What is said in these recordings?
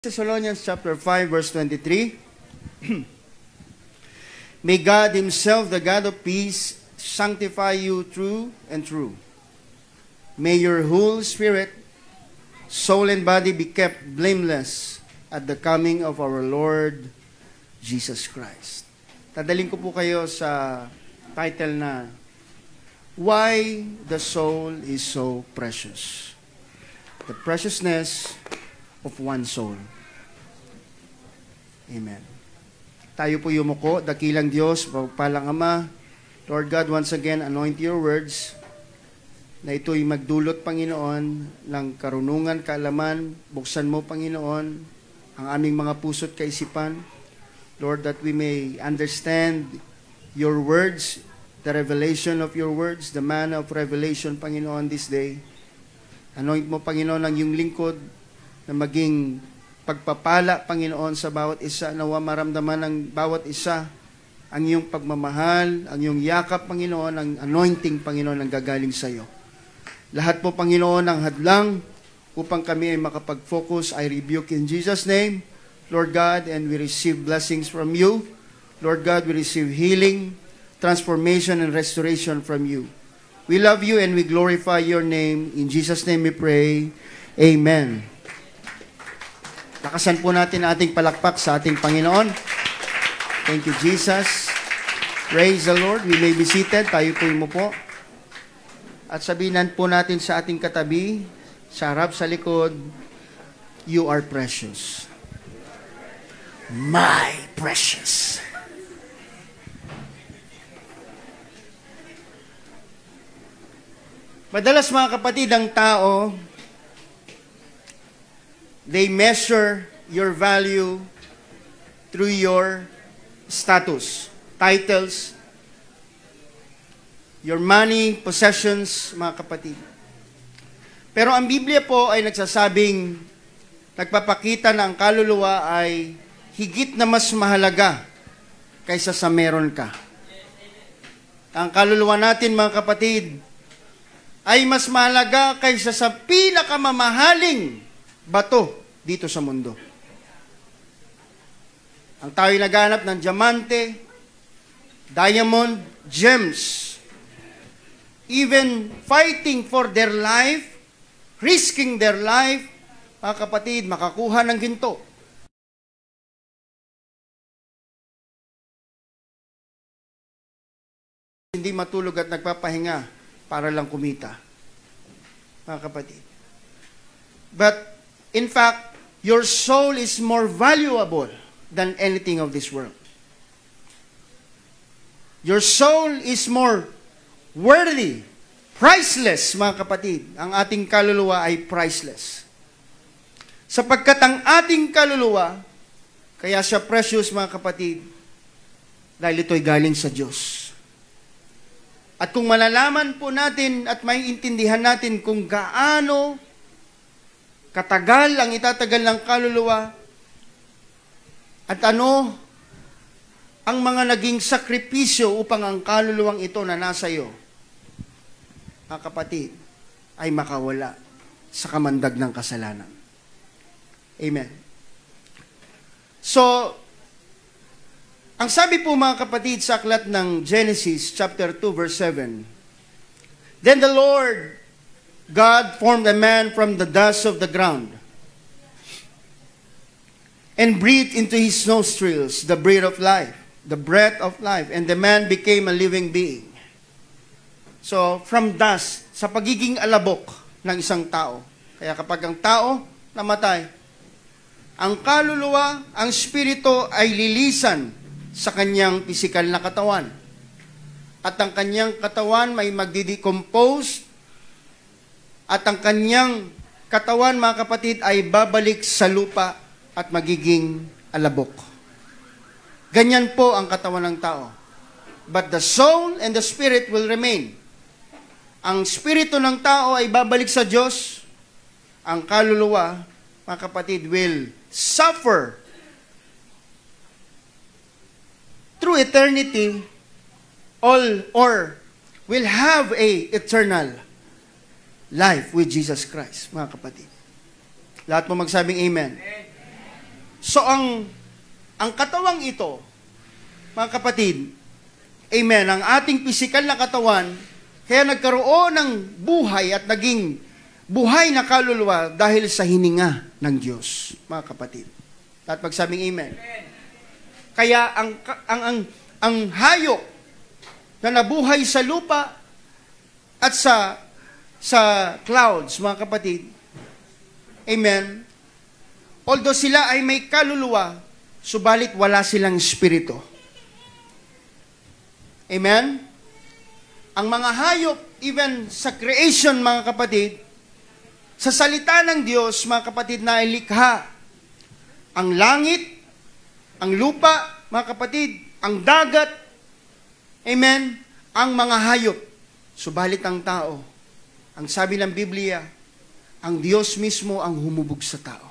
Thessalonians chapter 5 verse 23. May God Himself, the God of peace, sanctify you true and true. May your whole spirit, soul, and body be kept blameless at the coming of our Lord Jesus Christ. Tadaling ko po kayo sa title na Why the Soul is So Precious. The preciousness of one soul. Amen. Tayo po yumuko, dakilang Diyos, pagpalang Ama. Lord God, once again, anoint your words na ito'y magdulot, Panginoon, ng karunungan, kaalaman. Buksan mo, Panginoon, ang aming mga puso't kaisipan. Lord, that we may understand your words, the revelation of your words, the manna of revelation, Panginoon, this day. Anoint mo, Panginoon, ang iyong lingkod na maging pagpapala, Panginoon, sa bawat isa, nawa maramdaman ng bawat isa ang iyong pagmamahal, ang iyong yakap, Panginoon, ang anointing, Panginoon, ang gagaling sa iyo. Lahat po, Panginoon, ang hadlang upang kami ay makapag-focus, I rebuke in Jesus' name, Lord God, and we receive blessings from you. Lord God, we receive healing, transformation, and restoration from you. We love you and we glorify your name. In Jesus' name we pray. Amen. Lakasan po natin ating palakpak sa ating Panginoon. Thank you, Jesus. Praise the Lord. We may be seated. Tayo po mo po. At sabihin po natin sa ating katabi, sa harap, sa likod, you are precious. My precious. Madalas mga kapatid, ang tao, they measure your value through your status, titles, your money, possessions, mga kapatid. Pero ang Biblia po ay nagsasabing, nagpapakita na ang kaluluwa ay higit na mas mahalaga kaysa sa meron ka. Ang kaluluwa natin, mga kapatid, ay mas mahalaga kaysa sa pinakamamahaling bato dito sa mundo. Ang tao'y naghanap ng diamante, diamond, gems, even fighting for their life, risking their life, mga kapatid, makakuha ng ginto. Hindi matulog at nagpapahinga para lang kumita, mga kapatid. But in fact, your soul is more valuable than anything of this world. Your soul is more worthy, priceless, mga kapatid. Ang ating kaluluwa ay priceless. Sapagkat ang ating kaluluwa, kaya siya precious, mga kapatid, dahil ito'y galing sa Diyos. At kung malalaman po natin at maiintindihan natin kung gaano katagal ang itatagal ng kaluluwa at ano ang mga naging sakripisyo upang ang kaluluwang ito na nasa iyo, mga kapatid, ay makawala sa kamandag ng kasalanan. Amen. So, ang sabi po, mga kapatid, sa aklat ng Genesis chapter 2 verse 7, Then the Lord God formed a man from the dust of the ground and breathed into his nostrils the breath of life, and the man became a living being. So, from dust, sa pagiging alabok ng isang tao. Kaya kapag ang tao namatay, ang kaluluwa, ang spirito ay lilisan sa kanyang pisikal na katawan. At ang kanyang katawan may magdidecompose at ang kanyang katawan, mga kapatid, ay babalik sa lupa at magiging alabok. Ganyan po ang katawan ng tao. But the soul and the spirit will remain. Ang spirito ng tao ay babalik sa Diyos. Ang kaluluwa, mga kapatid, will suffer through eternity or will have a eternal life with Jesus Christ, mga kapatid. Lahat mo magsabing amen. So, ang katawang ito, mga kapatid, amen, ang ating pisikal na katawan, kaya nagkaroon ng buhay at naging buhay na kaluluwa dahil sa hininga ng Diyos, mga kapatid. At magsabing amen. Kaya ang hayop na nabuhay sa lupa at sa clouds, mga kapatid, amen, although sila ay may kaluluwa, subalit wala silang espiritu. Amen? Ang mga hayop, even sa creation, mga kapatid, sa salita ng Diyos, mga kapatid, na ilikha ang langit, ang lupa, mga kapatid, ang dagat, amen, ang mga hayop. Subalit ang tao, ang sabi ng Biblia, ang Diyos mismo ang humubog sa tao.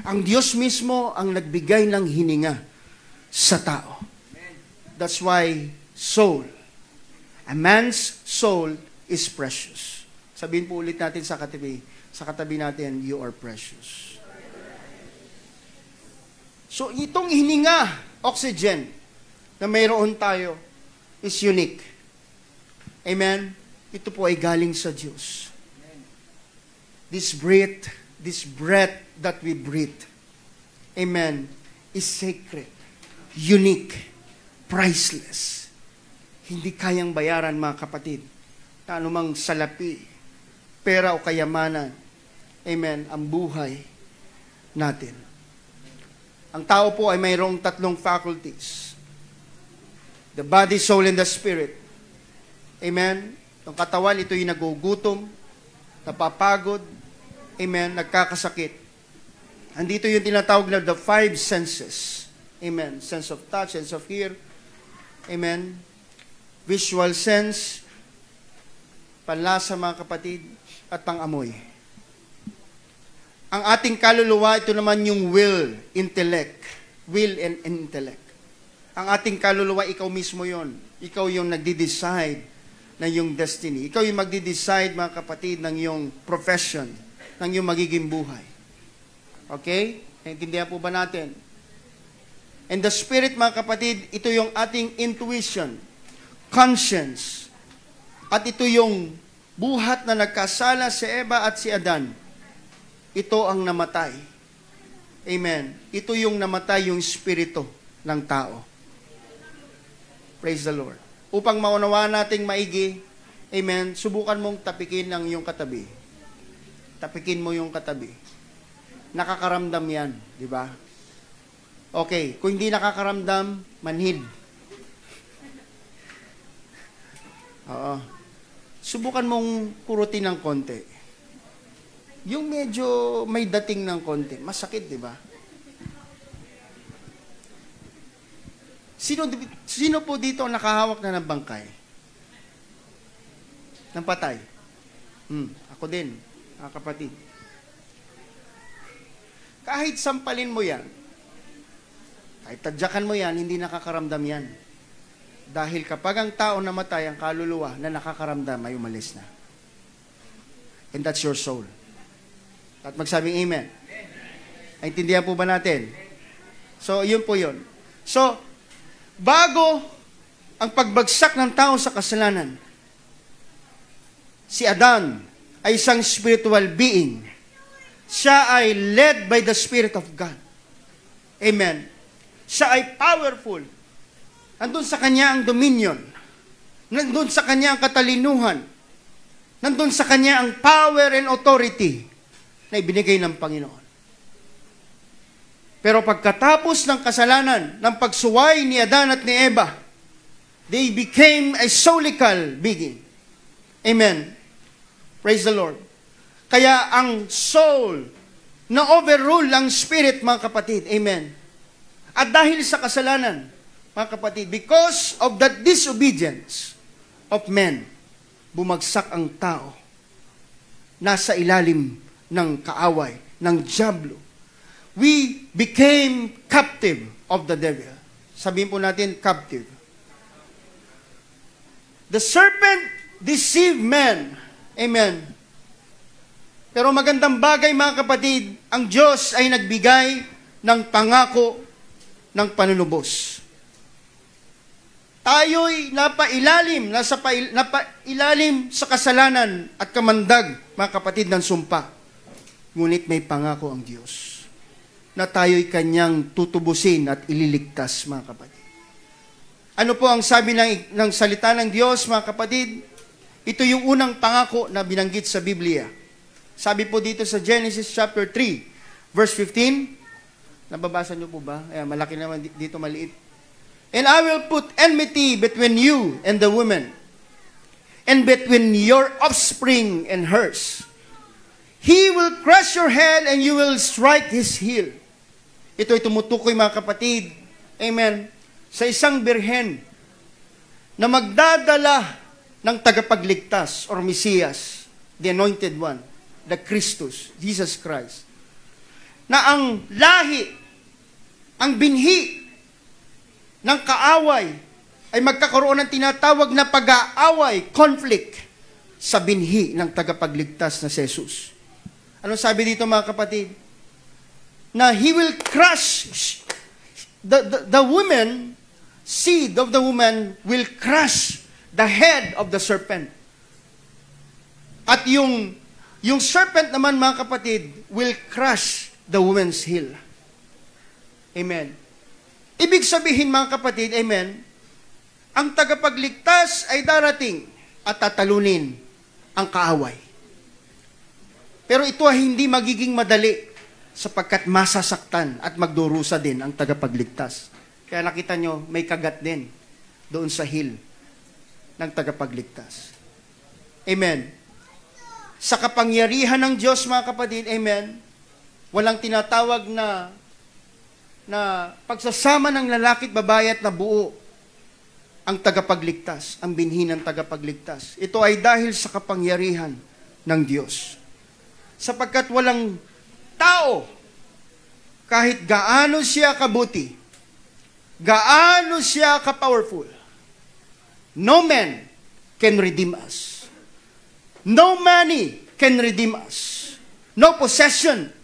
Ang Diyos mismo ang nagbigay ng hininga sa tao. That's why a man's soul is precious. Sabihin po ulit natin sa katabi natin, you are precious. So, itong hininga, oxygen, na mayroon tayo, is unique. Amen? Ito po ay galing sa Diyos. This breath that we breathe, amen, is sacred, unique, priceless. Hindi kayang bayaran, mga kapatid, na anumang salapi, pera o kayamanan, amen, ang buhay natin. Ang tao po ay mayroong 3 faculties. The body, soul, and the spirit. Amen. Ang katawan, ito yung nagugutom, napapagod, amen, nagkakasakit. Andito yung tinatawag na the 5 senses. Amen. Sense of touch, sense of hear, amen, visual sense, panlasa, mga kapatid, at pangamoy. Ang ating kaluluwa, ito naman yung will and intellect. Ang ating kaluluwa, ikaw mismo yon. Ikaw yung nagdi-decide ng yung destiny. Ikaw yung magdi-decide, mga kapatid, ng yung profession, ng yung magiging buhay. Okay? Naintindihan po ba natin? And the spirit, mga kapatid, ito yung ating intuition, conscience, at ito yung buhat na nagkasala si Eva at si Adan. Ito ang namatay. Amen. Ito yung namatay yung espiritu ng tao. Praise the Lord. Upang maunawaan nating maigi, amen, subukan mong tapikin ang iyong katabi. Tapikin mo yung katabi. Nakakaramdam yan, di ba? Okay, kung hindi nakakaramdam, manhid. Oo. Subukan mong kurutin ng konti. Yung medyo may dating ng konti. Masakit, di ba? Sino po dito nakahawak na ng bangkay? Ng patay? Ako din, mga kapatid. Kahit sampalin mo yan, kahit tadyakan mo yan, hindi nakakaramdam yan. Dahil kapag ang tao namatay, ang kaluluwa na nakakaramdam ay umalis na. And that's your soul. At magsabing amen. Naintindihan po ba natin? So, yun po yun. So, bago ang pagbagsak ng tao sa kasalanan, si Adan ay isang spiritual being. Siya ay led by the Spirit of God. Amen. Siya ay powerful. Nandun sa kanya ang dominion. Nandun sa kanya ang katalinuhan. Nandun sa kanya ang power and authority na ibinigay ng Panginoon. Pero pagkatapos ng kasalanan, ng pagsuway ni Adan at ni Eva, they became a soulical being. Amen. Praise the Lord. Kaya ang soul na overrule ang spirit, mga kapatid. Amen. At dahil sa kasalanan, mga kapatid, because of the disobedience of men, bumagsak ang tao. Nasa ilalim ng kaaway, ng diablo. We became captive of the devil. Sabihin po natin, captive. The serpent deceived men. Amen. Pero magandang bagay, mga kapatid, ang Diyos ay nagbigay ng pangako ng panunubos. Tayo'y napailalim sa kasalanan at kamandag, mga kapatid, ng sumpa. Ngunit may pangako ang Diyos na tayo'y kanyang tutubusin at ililigtas, mga kapatid. Ano po ang sabi ng salita ng Diyos, mga kapatid? Ito yung unang pangako na binanggit sa Biblia. Sabi po dito sa Genesis chapter 3, verse 15. Nababasa niyo po ba? Ayan, malaki naman dito, maliit. And I will put enmity between you and the woman, and between your offspring and hers. He will crush your head and you will strike his heel. Ito ay tumutukoy, mga kapatid, amen, sa isang birhen na magdadala ng tagapagligtas or Mesiyas, the anointed one, the Christus, Jesus Christ, na ang lahi, ang binhi ng kaaway ay magkakaroon ng tinatawag na pag-aaway, conflict, sa binhi ng tagapagligtas na si Jesus. Anong sabi dito, mga kapatid? Na he will crush the woman, seed of the woman will crush the head of the serpent. At yung serpent naman, mga kapatid, will crush the woman's heel. Amen. Ibig sabihin, mga kapatid, amen, ang tagapagligtas ay darating at tatalunin ang kaaway. Pero ito ay hindi magiging madali sapagkat masasaktan at magdurusa din ang tagapagligtas. Kaya nakita nyo, may kagat din doon sa heel ng tagapagligtas. Amen. Sa kapangyarihan ng Diyos, mga kapatid, amen, walang tinatawag na pagsasama ng lalaki at babae at na buo ang tagapagligtas, ang binhi ng tagapagligtas. Ito ay dahil sa kapangyarihan ng Diyos. Sapagkat walang tao, kahit gaano siya kabuti, gaano siya ka-powerful, no man can redeem us. No money can redeem us. No possession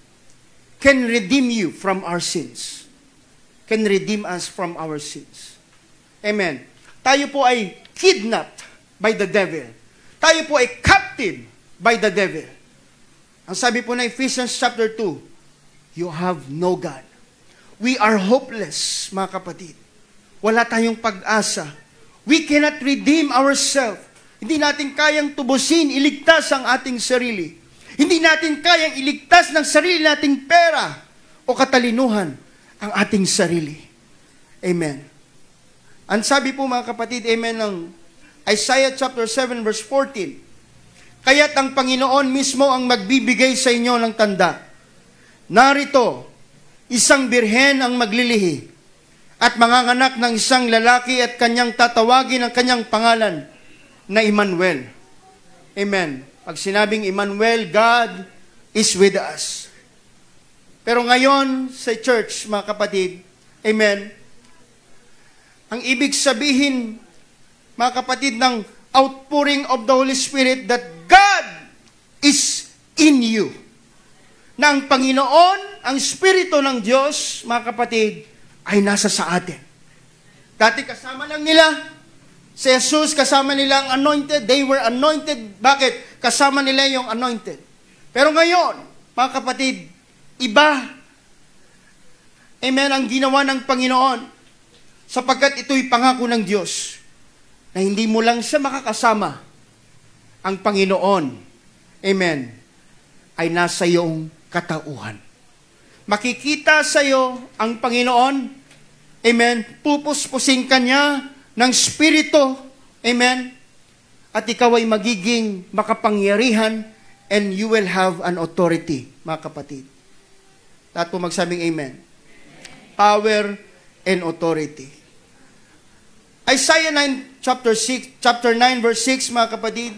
can redeem you from our sins. Can redeem us from our sins. Amen. Tayo po ay kidnapped by the devil. Tayo po ay captive by the devil. Ang sabi po na Ephesians chapter 2, you have no God. We are hopeless, mga kapatid. Wala tayong pag-asa. We cannot redeem ourselves. Hindi natin kayang tubusin, iligtas ang ating sarili. Hindi natin kayang iligtas ng sarili nating pera o katalinuhan ang ating sarili. Amen. Ang sabi po, mga kapatid, amen, ng Isaiah chapter 7 verse 14, kaya't ang Panginoon mismo ang magbibigay sa inyo ng tanda. Narito, isang birhen ang maglilihi at manganganak ng isang lalaki at kanyang tatawagin ang kanyang pangalan na Emmanuel. Amen. Pag sinabing Emmanuel, God is with us. Pero ngayon, sa church, mga kapatid, amen, ang ibig sabihin, mga kapatid, ng outpouring of the Holy Spirit, that God is in you. Na ang Panginoon, ang Espiritu ng Diyos, mga kapatid, ay nasa sa atin. Dati kasama lang nila, si Jesus, kasama nila ang anointed, they were anointed. Bakit? Kasama nila yung anointed. Pero ngayon, mga kapatid, iba, amen, ang ginawa ng Panginoon, sapagkat ito'y pangako ng Diyos, na hindi mo lang siya makakasama, ang Panginoon, amen, ay nasa iyong katauhan. Makikita sa iyo ang Panginoon, amen, pupuspusin ka niya ng Espiritu, amen, at ikaw ay magiging makapangyarihan and you will have an authority, mga kapatid. Lahat po magsabing amen. Power and authority. Isaiah 9, chapter 9, verse 6, mga kapatid,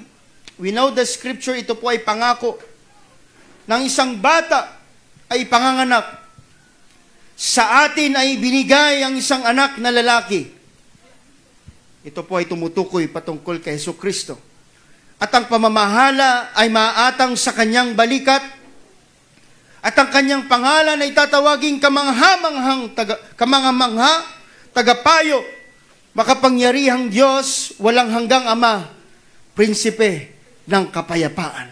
we know the scripture, ito po ay pangako ng isang bata ay panganganak. Sa atin ay binigay ang isang anak na lalaki. Ito po ay tumutukoy patungkol kay Jesucristo. At ang pamamahala ay maatang sa kanyang balikat. At ang kanyang pangalan ay tatawaging kamangha-mangha, tagapayo, makapangyarihang Diyos, walang hanggang Ama, prinsipe ng kapayapaan.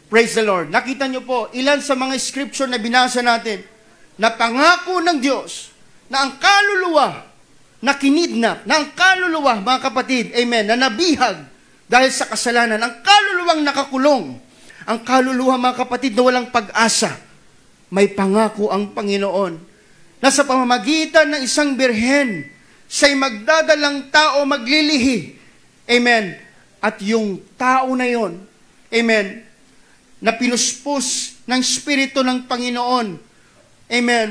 Praise the Lord. Nakita niyo po, ilan sa mga scripture na binasa natin, na pangako ng Diyos, na ang kaluluwa, na kinidnap, na ang kaluluwa, mga kapatid, amen, na nabihag dahil sa kasalanan, ang kaluluwang nakakulong, ang kaluluwa, mga kapatid, na walang pag-asa, may pangako ang Panginoon, na sa pamamagitan ng isang birhen, siya'y magdadalang tao maglilihi. Amen. At yung tao na yon, amen, na pinuspos ng Espiritu ng Panginoon. Amen.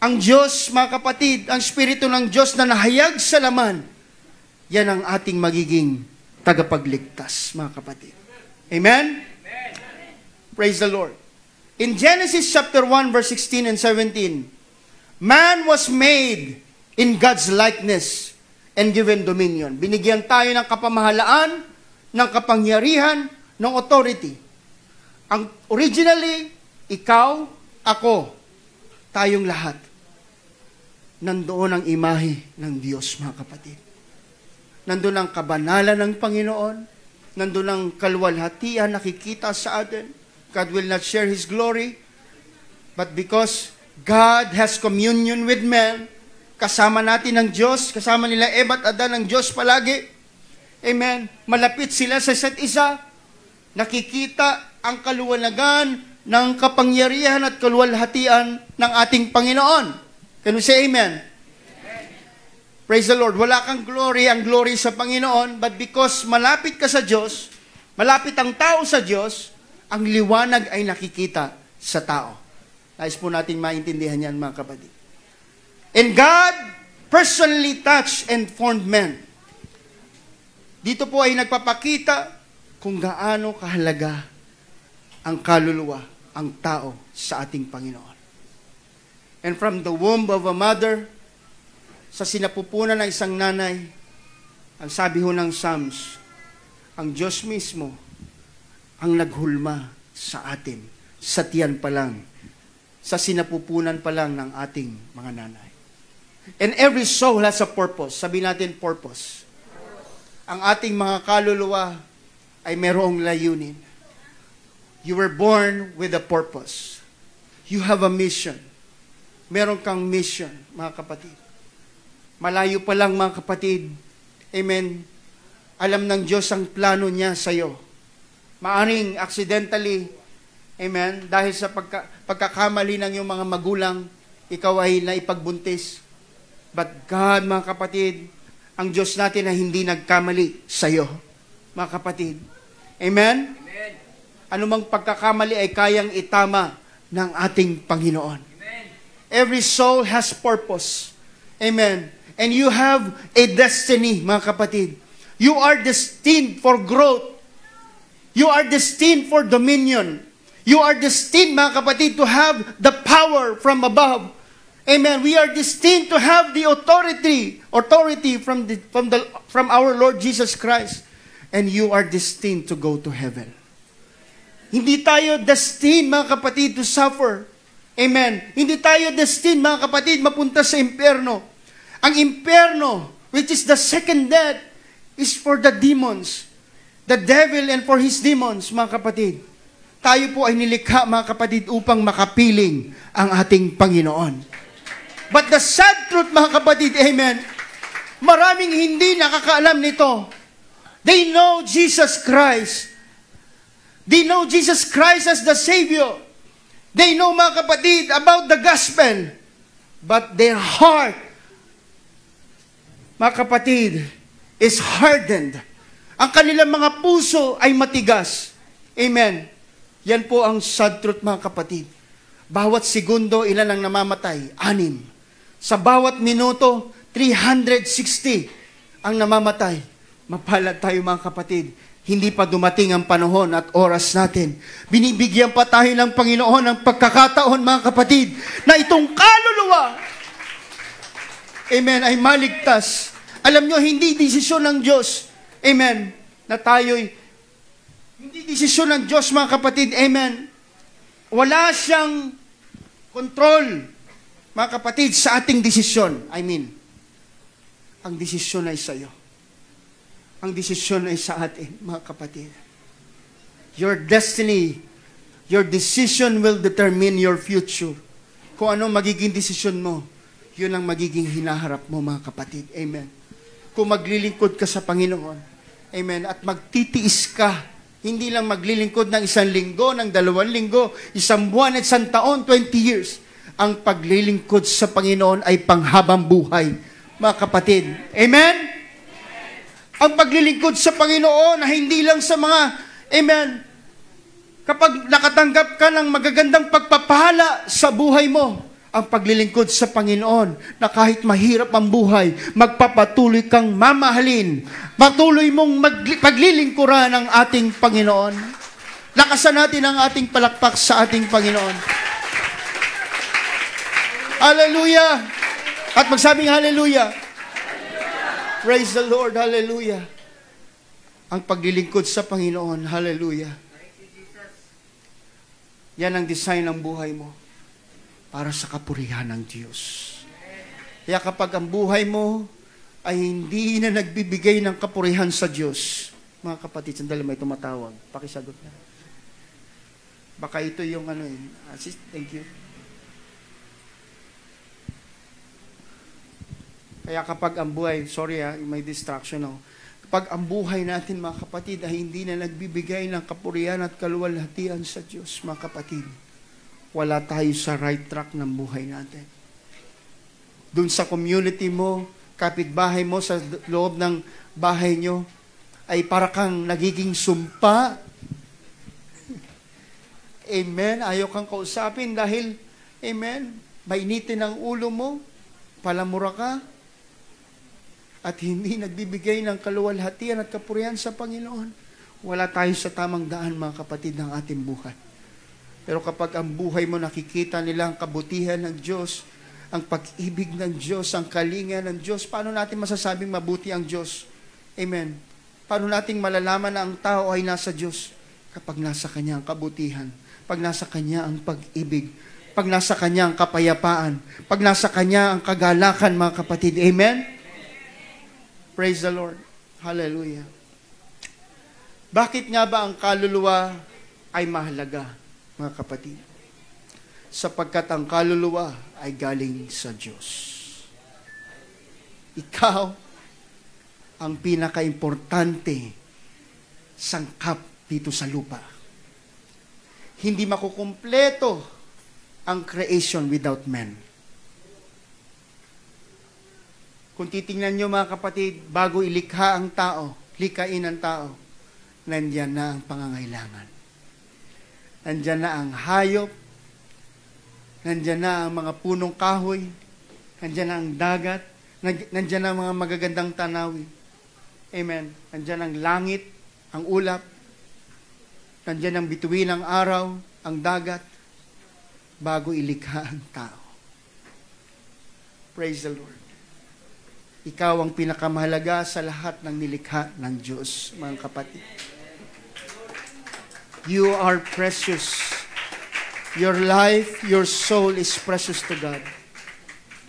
Ang Diyos, mga kapatid, ang Espiritu ng Diyos na nahayag sa laman, yan ang ating magiging tagapagligtas, mga kapatid. Amen? Praise the Lord. In Genesis chapter 1, verse 16 and 17, man was made in God's likeness and given dominion. Binigyan tayo ng kapamahalaan, ng kapangyarihan, ng authority. Ang originally, ikaw, ako, tayong lahat, nandoon ang imahe ng Diyos, mga kapatid. Nandoon ang kabanalan ng Panginoon, nandoon ang kalwalhatian nakikita sa atin. God will not share His glory, but because God has communion with men, kasama natin ng Diyos, kasama nila Eva at Adan ng Diyos palagi. Amen. Malapit sila sa isa't isa. Nakikita ang kaluwalhagan ng kapangyarihan at kaluwalhatian ng ating Panginoon. Can we say amen? Amen? Praise the Lord. Wala kang glory, ang glory sa Panginoon, but because malapit ka sa Diyos, malapit ang tao sa Diyos, ang liwanag ay nakikita sa tao. Nais po natin maintindihan yan, mga kapatid. And God personally touched and formed men. Dito po ay nagpapakita kung gaano kahalaga ang kaluluwa, ang tao sa ating Panginoon. And from the womb of a mother, sa sinapupunan ng isang nanay, ang sabi ho ng Psalms, ang Diyos mismo ang naghulma sa atin, sa tiyan pa lang, sa sinapupunan pa lang ng ating mga nanay. And every soul has a purpose. Sabi natin purpose. Ang ating mga kaluluwa ay merong layunin. You were born with a purpose. You have a mission. Meron kang mission, mga kapatid. Malayo pa lang, mga kapatid. Amen. Alam ng Diyos ang plano niya sa iyo. Maaring accidentally, amen, dahil sa pagkakamali ng iyong mga magulang, ikaw ay naipagbuntis. But God, mga kapatid, ang Diyos natin ay hindi nagkamali sa iyo, mga kapatid. Amen? Amen. Anumang pagkakamali ay kayang itama ng ating Panginoon. Amen. Every soul has purpose. Amen. And you have a destiny, mga kapatid. You are destined for growth. You are destined for dominion. You are destined, mga kapatid, to have the power from above. Amen. We are destined to have the authority from our Lord Jesus Christ. And you are destined to go to heaven. Hindi tayo destined, mga kapatid, to suffer. Amen. Hindi tayo destined, mga kapatid, mapunta sa impyerno. Ang impyerno, which is the second death, is for the demons. The devil and for his demons, mga kapatid. Tayo po ay nilikha, mga kapatid, upang makapiling ang ating Panginoon. But the sad truth, mga kapatid, amen, maraming hindi nakakaalam nito. They know Jesus Christ. They know Jesus Christ as the Savior. They know, mga kapatid, about the gospel. But their heart, mga kapatid, is hardened. Ang kanilang mga puso ay matigas. Amen. Yan po ang sad truth, mga kapatid. Bawat segundo, ilan ang namamatay? 6. Sa bawat minuto, 360 ang namamatay. Mapalad tayo, mga kapatid. Hindi pa dumating ang panahon at oras natin. Binibigyan pa tayo ng Panginoon ng pagkakataon, mga kapatid, na itong kaluluwa, amen, ay maligtas. Alam nyo, hindi desisyon ng Diyos, amen, na tayo'y, hindi desisyon ng Diyos, mga kapatid, amen. wala siyang control, mga kapatid, sa ating desisyon. Ang desisyon ay sa iyo. Ang desisyon ay sa atin, mga kapatid. Your destiny, your decision will determine your future. Kung ano magiging desisyon mo, yun ang magiging hinaharap mo, mga kapatid. Amen. Kung maglilingkod ka sa Panginoon, amen, at magtitiis ka, hindi lang maglilingkod ng 1 linggo, ng 2 linggo, 1 buwan at 1 taon, 20 years. Ang paglilingkod sa Panginoon ay panghabang buhay, mga kapatid. Amen? Ang paglilingkod sa Panginoon ay hindi lang sa mga, amen, kapag nakatanggap ka ng magagandang pagpapala sa buhay mo, ang paglilingkod sa Panginoon na kahit mahirap ang buhay, magpapatuloy kang mamahalin. Patuloy mong paglilingkuran ng ating Panginoon. Lakasan natin ang ating palakpak sa ating Panginoon. Hallelujah! At magsabing hallelujah. Praise the Lord, hallelujah. Ang paglilingkod sa Panginoon, hallelujah. Yan ang design ng buhay mo. Para sa kapurihan ng Diyos. Kaya kapag ang buhay mo ay hindi na nagbibigay ng kapurihan sa Diyos, mga kapatid, sandali may tumatawag. Pakisagot na. Baka ito yung assist, thank you. Kaya kapag ang buhay, sorry may distraction ako. Kapag ang buhay natin, mga kapatid, ay hindi na nagbibigay ng kapurihan at kaluwalhatian sa Diyos, mga kapatid, wala tayo sa right track ng buhay natin. Doon sa community mo, kapitbahay mo, sa loob ng bahay nyo, ay para kang nagiging sumpa. Amen? Ayaw kang kausapin dahil, amen, mainitin ang ulo mo, palamura ka, at hindi nagbibigay ng kaluwalhatian at kapurihan sa Panginoon. Wala tayo sa tamang daan, mga kapatid, ng ating buhay. Pero kapag ang buhay mo nakikita nila ang kabutihan ng Diyos, ang pag-ibig ng Diyos, ang kalinga ng Diyos, paano natin masasabing mabuti ang Diyos? Amen. Paano nating malalaman na ang tao ay nasa Diyos? Kapag nasa Kanya ang kabutihan, pag nasa Kanya ang pag-ibig, pag nasa Kanya ang kapayapaan, pag nasa Kanya ang kagalakan, mga kapatid. Amen? Praise the Lord. Hallelujah. Bakit nga ba ang kaluluwa ay mahalaga, mga kapatid? Sapagkat ang kaluluwa ay galing sa Diyos. Ikaw ang pinaka-importante sangkap dito sa lupa. Hindi makukumpleto ang creation without man. Kung titingnan nyo, mga kapatid, bago ilikha ang tao, likain ang tao, nandyan na ang pangangailangan. Nandyan na ang hayop, nandyan na ang mga punong kahoy, nandyan na ang dagat, nandyan na ang mga magagandang tanawin. Amen. Nandyan ang langit, ang ulap, nandyan ang bituin ng araw, ang dagat, bago ilikha ang tao. Praise the Lord. Ikaw ang pinakamahalaga sa lahat ng nilikha ng Diyos, mga kapatid. You are precious. Your life, your soul is precious to God,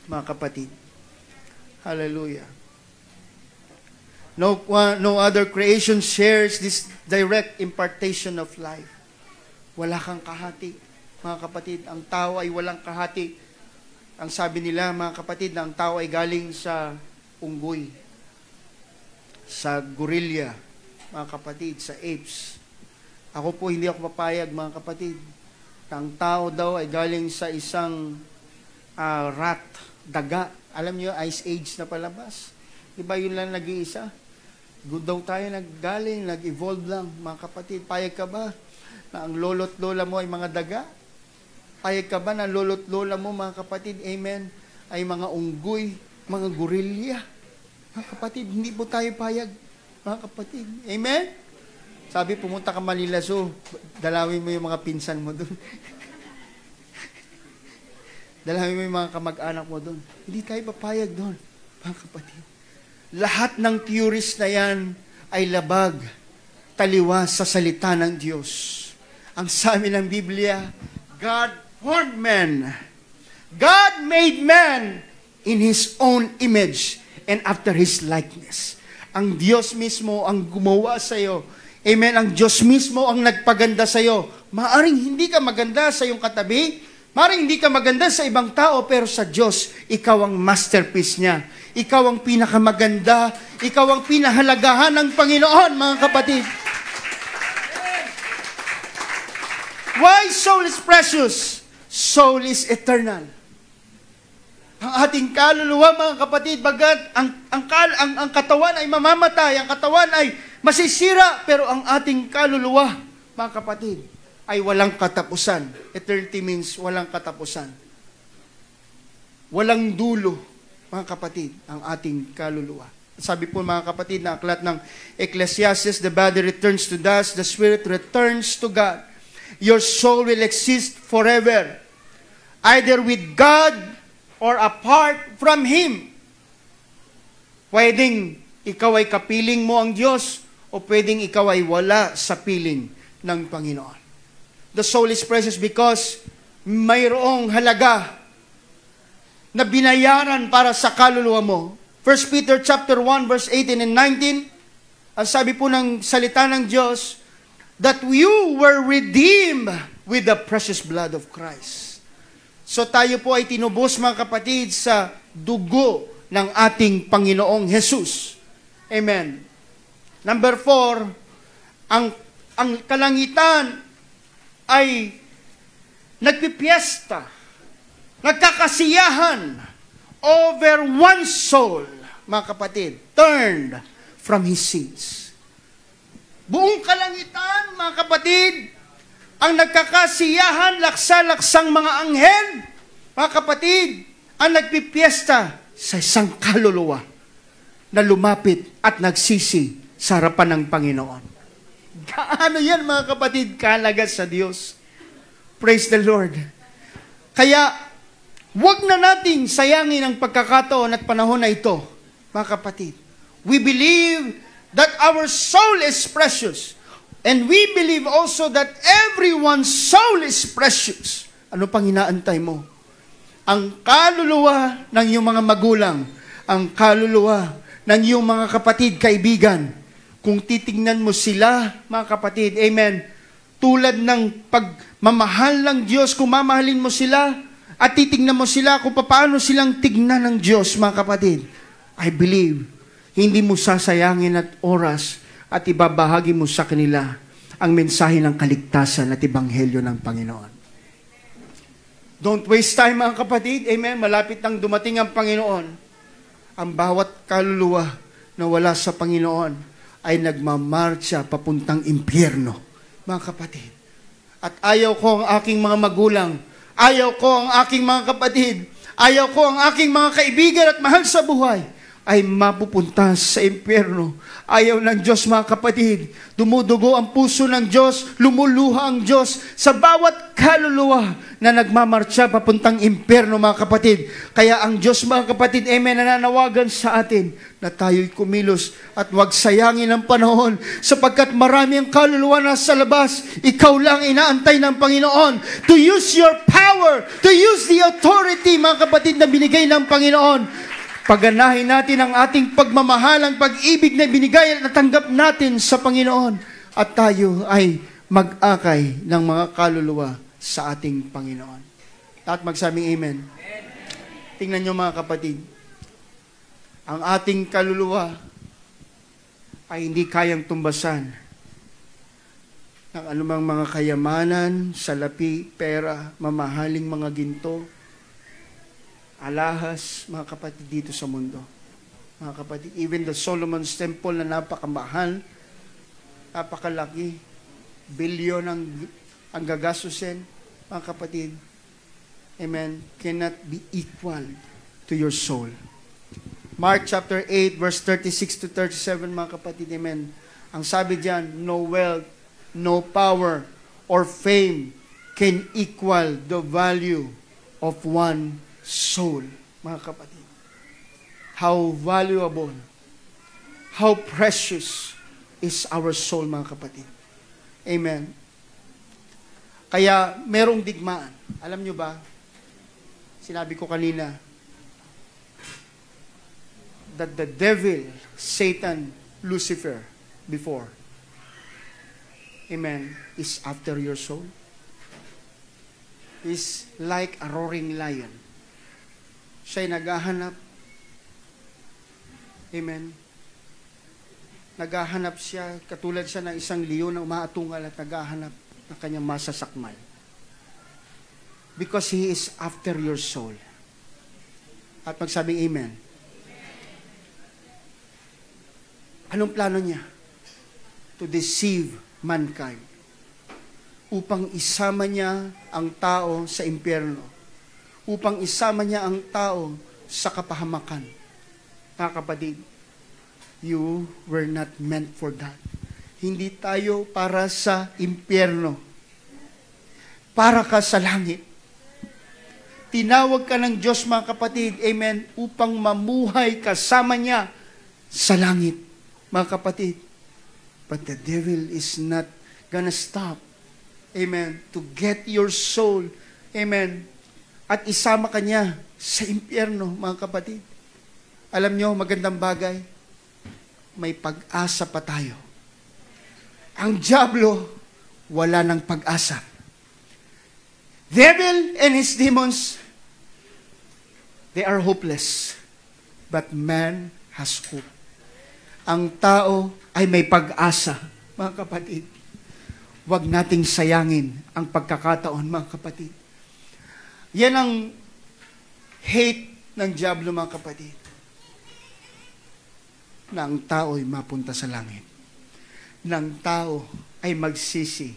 mga kapatid. Hallelujah. No other creation shares this direct impartation of life. Wala kang kahati, mga kapatid. Ang tao ay walang kahati. Ang sabi nila, mga kapatid, na ang tao ay galing sa unggoy, sa gorilla, mga kapatid, sa apes. Ako po, hindi ako papayag, mga kapatid. Ang tao daw ay galing sa isang rat, daga. Alam niyo, Ice Age na palabas. Di ba yun lang nag-iisa? Good daw tayo naggaling, nag-evolve lang, mga kapatid. Payag ka ba na ang lolo't lola mo ay mga daga? Payag ka ba na lolo't lola mo, mga kapatid, amen, ay mga unggoy, mga gorilla? Mga kapatid, hindi po tayo payag, mga kapatid. Amen? Sabi, pumunta ka Manila Zoo, dalawin mo yung mga pinsan mo doon. Dalawin mo yung mga kamag-anak mo doon. Hindi tayo papayag doon, mga kapatid. Lahat ng theories na yan ay labag, taliwas sa salita ng Diyos. Ang sabi ng Biblia, God formed man. God made man in His own image and after His likeness. Ang Diyos mismo ang gumawa sa iyo. Amen. Ang Diyos mismo ang nagpaganda sa iyo. Maaring hindi ka maganda sa iyong katabi, maaring hindi ka maganda sa ibang tao, pero sa Diyos, ikaw ang masterpiece niya. Ikaw ang pinakamaganda, ikaw ang pinahalagahan ng Panginoon, mga kapatid. Why soul is precious? Soul is eternal. Ang ating kaluluwa, mga kapatid, bagat ang katawan ay mamamatay, ang katawan ay masisira, pero ang ating kaluluwa, mga kapatid, ay walang katapusan. Eternity means walang katapusan. Walang dulo, mga kapatid, ang ating kaluluwa. Sabi po, mga kapatid, na aklat ng Ecclesiastes, the body returns to dust, the spirit returns to God. Your soul will exist forever, either with God or apart from Him. Pwedeng ikaw ay kapiling mo ang Diyos, o pwedeng ikaw ay wala sa piling ng Panginoon. The soul is precious because mayroong halaga na binayaran para sa kaluluwa mo. 1 Peter chapter 1 verse 18 and 19, ang sabi po ng salita ng Diyos, that you were redeemed with the precious blood of Christ. So tayo po ay tinubos, mga kapatid, sa dugo ng ating Panginoong Jesus. Amen. Number 4, ang kalangitan ay nagpipiesta, nagkakasiyahan over one soul, mga kapatid, turned from his sins. Buong kalangitan, mga kapatid, ang nagkakasiyahan, laksa-laksang mga anghel, mga kapatid, ang nagpipiesta sa isang kaluluwa na lumapit at nagsisi sa harapan ng Panginoon. Gaano yan, mga kapatid, kahalaga sa Diyos. Praise the Lord. Kaya, wag na nating sayangin ang pagkakataon at panahon na ito, mga kapatid. We believe that our soul is precious. And we believe also that everyone's soul is precious. Ano pang inaantay mo? Ang kaluluwa ng iyong mga magulang, ang kaluluwa ng iyong mga kapatid, kaibigan, kung titingnan mo sila, mga kapatid, amen, tulad ng pagmamahal ng Diyos, kung mamahalin mo sila, at titingnan mo sila kung paano silang tignan ng Diyos, mga kapatid, I believe, hindi mo sasayangin at oras at ibabahagi mo sa kanila ang mensahe ng kaligtasan at ebanghelyo ng Panginoon. Don't waste time, mga kapatid, amen, malapit nang dumating ang Panginoon. Ang bawat kaluluwa na wala sa Panginoon ay nagmamarcha papuntang impyerno, mga kapatid. At ayaw ko ang aking mga magulang, ayaw ko ang aking mga kapatid, ayaw ko ang aking mga kaibigan at mahal sa buhay ay mapupunta sa impyerno. Ayaw ng Diyos, mga kapatid. Dumudugo ang puso ng Diyos, lumuluha ang Diyos sa bawat kaluluwa na nagmamarcha papuntang impyerno, mga kapatid. Kaya ang Diyos, mga kapatid, amen, nananawagan sa atin na tayo'y kumilos at huwag sayangin ang panahon sapagkat marami ang kaluluwa na sa labas. Ikaw lang inaantay ng Panginoon to use your power, to use the authority, mga kapatid, na binigay ng Panginoon. Paganahin natin ang ating pagmamahal, ang pag-ibig na binigay at natanggap natin sa Panginoon. At tayo ay mag-akay ng mga kaluluwa sa ating Panginoon. At magsabing amen. Tingnan nyo, mga kapatid. Ang ating kaluluwa ay hindi kayang tumbasan ng anumang mga kayamanan, salapi, pera, mamahaling mga ginto, alahas, mga kapatid, dito sa mundo. Mga kapatid, even the Solomon's Temple na napakamahal, napakalaki, bilyon ang gagastusin, mga kapatid, amen, cannot be equal to your soul. Mark chapter 8, verse 36 to 37, mga kapatid, amen. Ang sabi diyan, no wealth, no power, or fame can equal the value of one soul, mga kapatid. How valuable, how precious is our soul, mga kapatid. Amen. Kaya merong digmaan. Alam nyo ba, sinabi ko kanina, that the devil, Satan, Lucifer, before, amen, is after your soul. Is like a roaring lion. Siya'y naghahanap, amen, naghahanap siya, katulad siya ng isang leon na umaatungal at naghahanap ng kanyang masasakmal. Because he is after your soul. At magsabing amen. Anong plano niya? To deceive mankind. Upang isama niya ang tao sa impyerno. Upang isama niya ang tao sa kapahamakan. Mga kapatid, you were not meant for that. Hindi tayo para sa impyerno. Para ka sa langit. Tinawag ka ng Diyos, mga kapatid, amen, upang mamuhay kasama niya sa langit, mga kapatid. But the devil is not gonna stop, amen, to get your soul, amen, at isama ka niya sa impyerno, mga kapatid. Alam nyo, magandang bagay, may pag-asa pa tayo. Ang diablo, wala ng pag-asa. Devil and his demons, they are hopeless. But man has hope. Ang tao ay may pag-asa, mga kapatid. Huwag nating sayangin ang pagkakataon, mga kapatid. Yan ang hate ng diablo, mga kapatid. Na ang tao ay mapunta sa langit. Na ang tao ay magsisi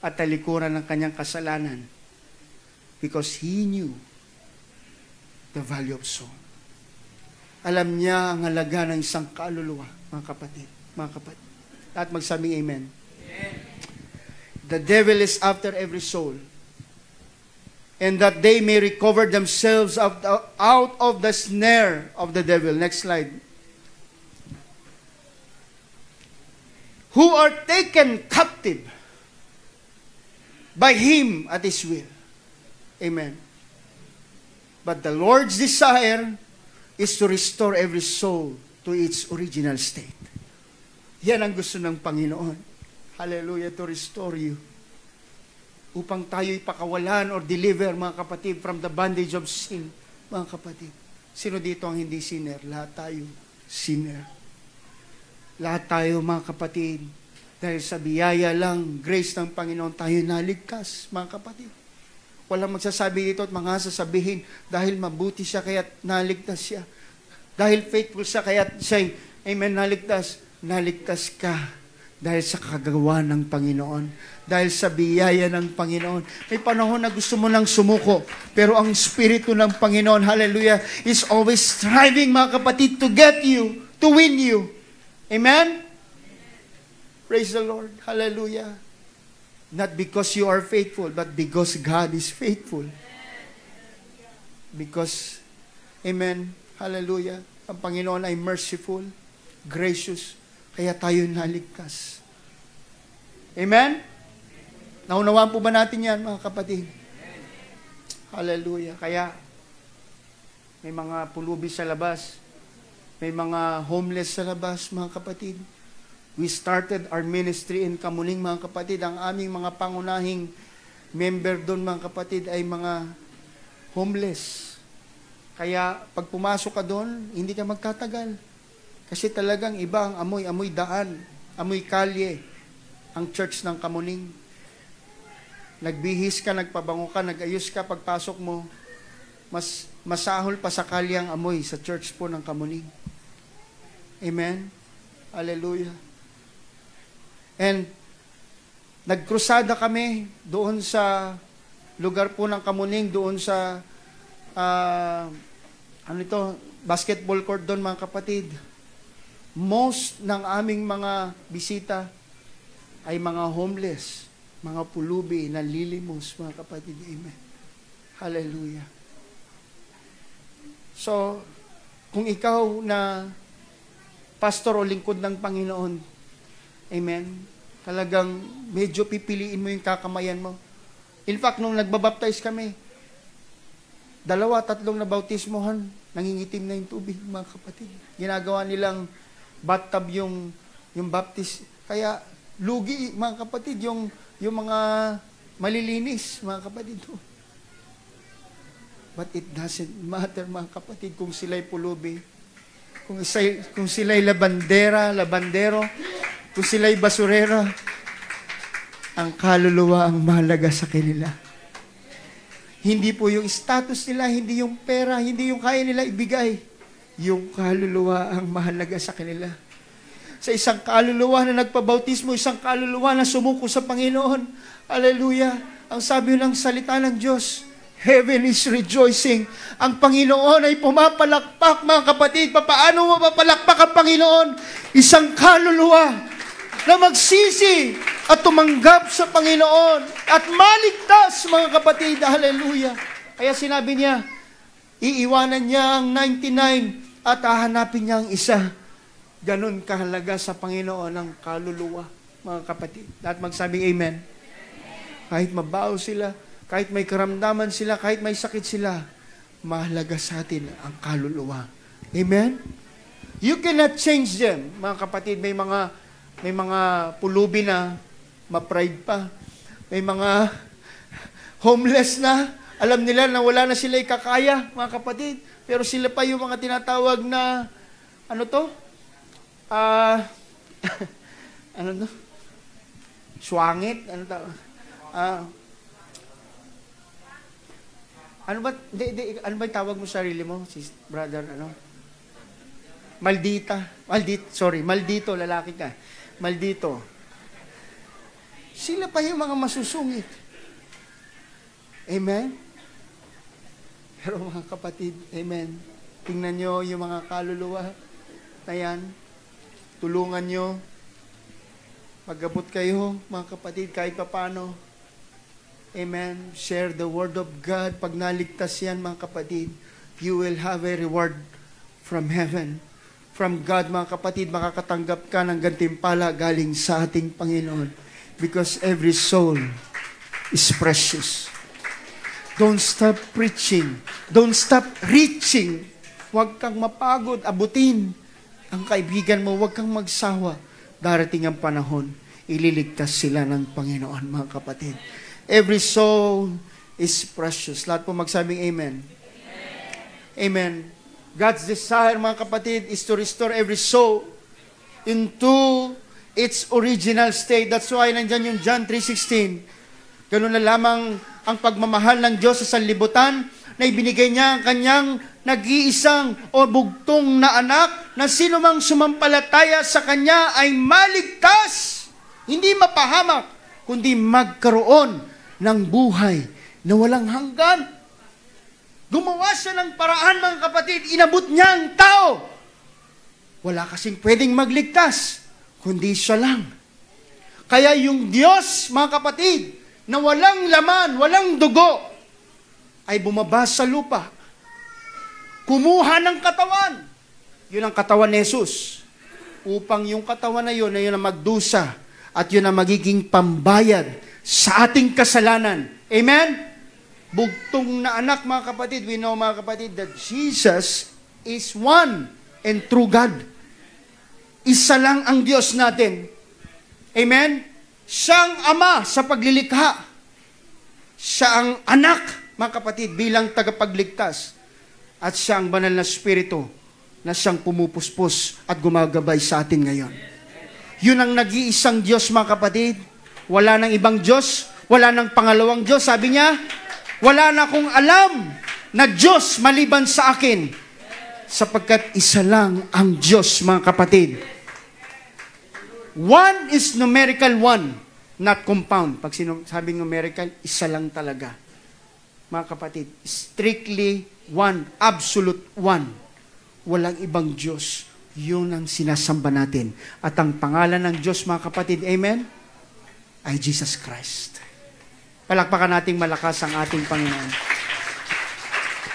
at talikuran ng kanyang kasalanan because he knew the value of soul. Alam niya ang halaga ng isang kaluluwa, mga kapatid. Mga kapatid. At magsabing amen. Amen. The devil is after every soul. And that they may recover themselves out of the snare of the devil. Next slide. Who are taken captive by him at his will. Amen. But the Lord's desire is to restore every soul to its original state. Yan ang gusto ng Panginoon. Hallelujah, to restore you. Upang tayo'y pakawalan or deliver, mga kapatid, from the bondage of sin. Mga kapatid, sino dito ang hindi sinner? Lahat tayo sinner. Lahat tayo, mga kapatid, dahil sa biyaya lang, grace ng Panginoon, tayo naligtas, mga kapatid. Walang magsasabi dito at mga sasabihin, dahil mabuti siya, kaya't naligtas siya. Dahil faithful siya, kaya't siya, amen, naligtas. Naligtas ka dahil sa kagawa ng Panginoon. Dahil sa biyaya ng Panginoon. May panahon na gusto mo lang sumuko, pero ang Espiritu ng Panginoon, hallelujah, is always striving, mga kapatid, to get you, to win you. Amen? Praise the Lord. Hallelujah. Not because you are faithful, but because God is faithful. Because, amen, hallelujah, ang Panginoon ay merciful, gracious, kaya tayo naligtas. Amen? Naunawaan po ba natin yan, mga kapatid? Hallelujah. Kaya, may mga pulubi sa labas, may mga homeless sa labas, mga kapatid. We started our ministry in Kamuning, mga kapatid. Ang aming mga pangunahing member doon, mga kapatid, ay mga homeless. Kaya, pag pumasok ka doon, hindi ka magtatagal. Kasi talagang iba ang amoy daan, amoy kalye, ang church ng Kamuning. Nagbihis ka, nagpabango ka, nagayos ka, pagpasok mo, mas masahol pa sa kalye ang amoy sa church po ng Kamuning. Amen? Hallelujah. And nagkrusada kami doon sa lugar po ng Kamuning, doon sa basketball court doon, mga kapatid. Most ng aming mga bisita ay mga homeless, mga pulubi, nalilimos, mga kapatid. Amen. Hallelujah. So, kung ikaw na pastor o lingkod ng Panginoon, amen, talagang medyo pipiliin mo yung kakamayan mo. In fact, nung nagbabaptize kami, 2-3 na bautismohan, nangingitim na yung tubig, mga kapatid. Ginagawa nilang bathtub yung baptist. Kaya, lugi, mga kapatid, yung mga malilinis, mga kapatid. But it doesn't matter, mga kapatid, kung sila'y pulubi, kung sila'y labandero, kung sila'y basurera, ang kaluluwa ang mahalaga sa kanila. Hindi po yung status nila, hindi yung pera, hindi yung kaya nila ibigay. Yung kaluluwa ang mahalaga sa kanila. Sa isang kaluluwa na nagpabautismo, isang kaluluwa na sumuko sa Panginoon. Hallelujah! Ang sabi ng salita ng Diyos, heaven is rejoicing. Ang Panginoon ay pumapalakpak, mga kapatid. Paano mapapalakpak ang Panginoon? Isang kaluluwa na magsisi at tumanggap sa Panginoon at maligtas, mga kapatid. Hallelujah! Kaya sinabi niya, iiwanan niya ang 99 at hahanapin niya ang isa. Ganon kahalaga sa Panginoon ang kaluluwa, mga kapatid. Lahat magsabing amen. Kahit mabaho sila, kahit may karamdaman sila, kahit may sakit sila, mahalaga sa atin ang kaluluwa. Amen? You cannot change them, mga kapatid. May mga pulubi na ma-pride pa. May mga homeless na, alam nila na wala na sila ikakaya, mga kapatid. Pero sila pa yung mga tinatawag na, Swangit? Ano ba yung tawag mo sa sarili mo, brother, Maldito, lalaki ka. Maldito. Sila pa yung mga masusungit. Amen? Pero mga kapatid, amen, tingnan nyo yung mga kaluluwa na yan. Tulungan nyo. Mag-abot kayo, mga kapatid, kahit papano. Amen. Share the word of God. Pag naligtas yan, mga kapatid, you will have a reward from heaven. From God, mga kapatid, makakatanggap ka ng gantimpala galing sa ating Panginoon. Because every soul is precious. Don't stop preaching. Don't stop reaching. Huwag kang mapagod, abutin ang kaibigan mo, huwag kang magsawa. Darating ang panahon, ililigtas sila ng Panginoon, mga kapatid. Every soul is precious. Lahat po magsabing amen. Amen. God's desire, mga kapatid, is to restore every soul into its original state. That's why nandyan yung John 3:16. Ganun na lamang ang pagmamahal ng Diyos sa sanlibutan na ibinigay niya ang kanyang nag-iisang o bugtong na anak na sino mang sumampalataya sa kanya ay maligtas, hindi mapahamak, kundi magkaroon ng buhay na walang hanggan. Gumawa siya ng paraan, mga kapatid, inabot niya ang tao. Wala kasing pwedeng magligtas, kundi siya lang. Kaya yung Diyos, mga kapatid, na walang laman, walang dugo, ay bumaba sa lupa. Kumuha ng katawan. Yun ang katawan ni Jesus. Upang yung katawan na yun ang magdusa at yun ang magiging pambayad sa ating kasalanan. Amen? Bugtong na anak, mga kapatid. We know, mga kapatid, that Jesus is one and true God. Isa lang ang Diyos natin. Amen? Siyang Ama sa paglilikha. Siya ang anak, mga kapatid, bilang tagapagligtas. At siya ang banal na Espiritu na siyang pumupuspos at gumagabay sa atin ngayon. Yun ang nag-iisang Diyos, mga kapatid. Wala nang ibang Diyos. Wala nang pangalawang Diyos. Sabi niya, wala na akong alam na Diyos maliban sa akin. Sapagkat isa lang ang Diyos, mga kapatid. One is numerical one, not compound. Pag sabing numerical, isa lang talaga. Mga kapatid, strictly one, absolute one. Walang ibang Diyos. Yun ang sinasamba natin. At ang pangalan ng Diyos, mga kapatid, amen, ay Jesus Christ. Palakpakan nating malakas ang ating Panginoon.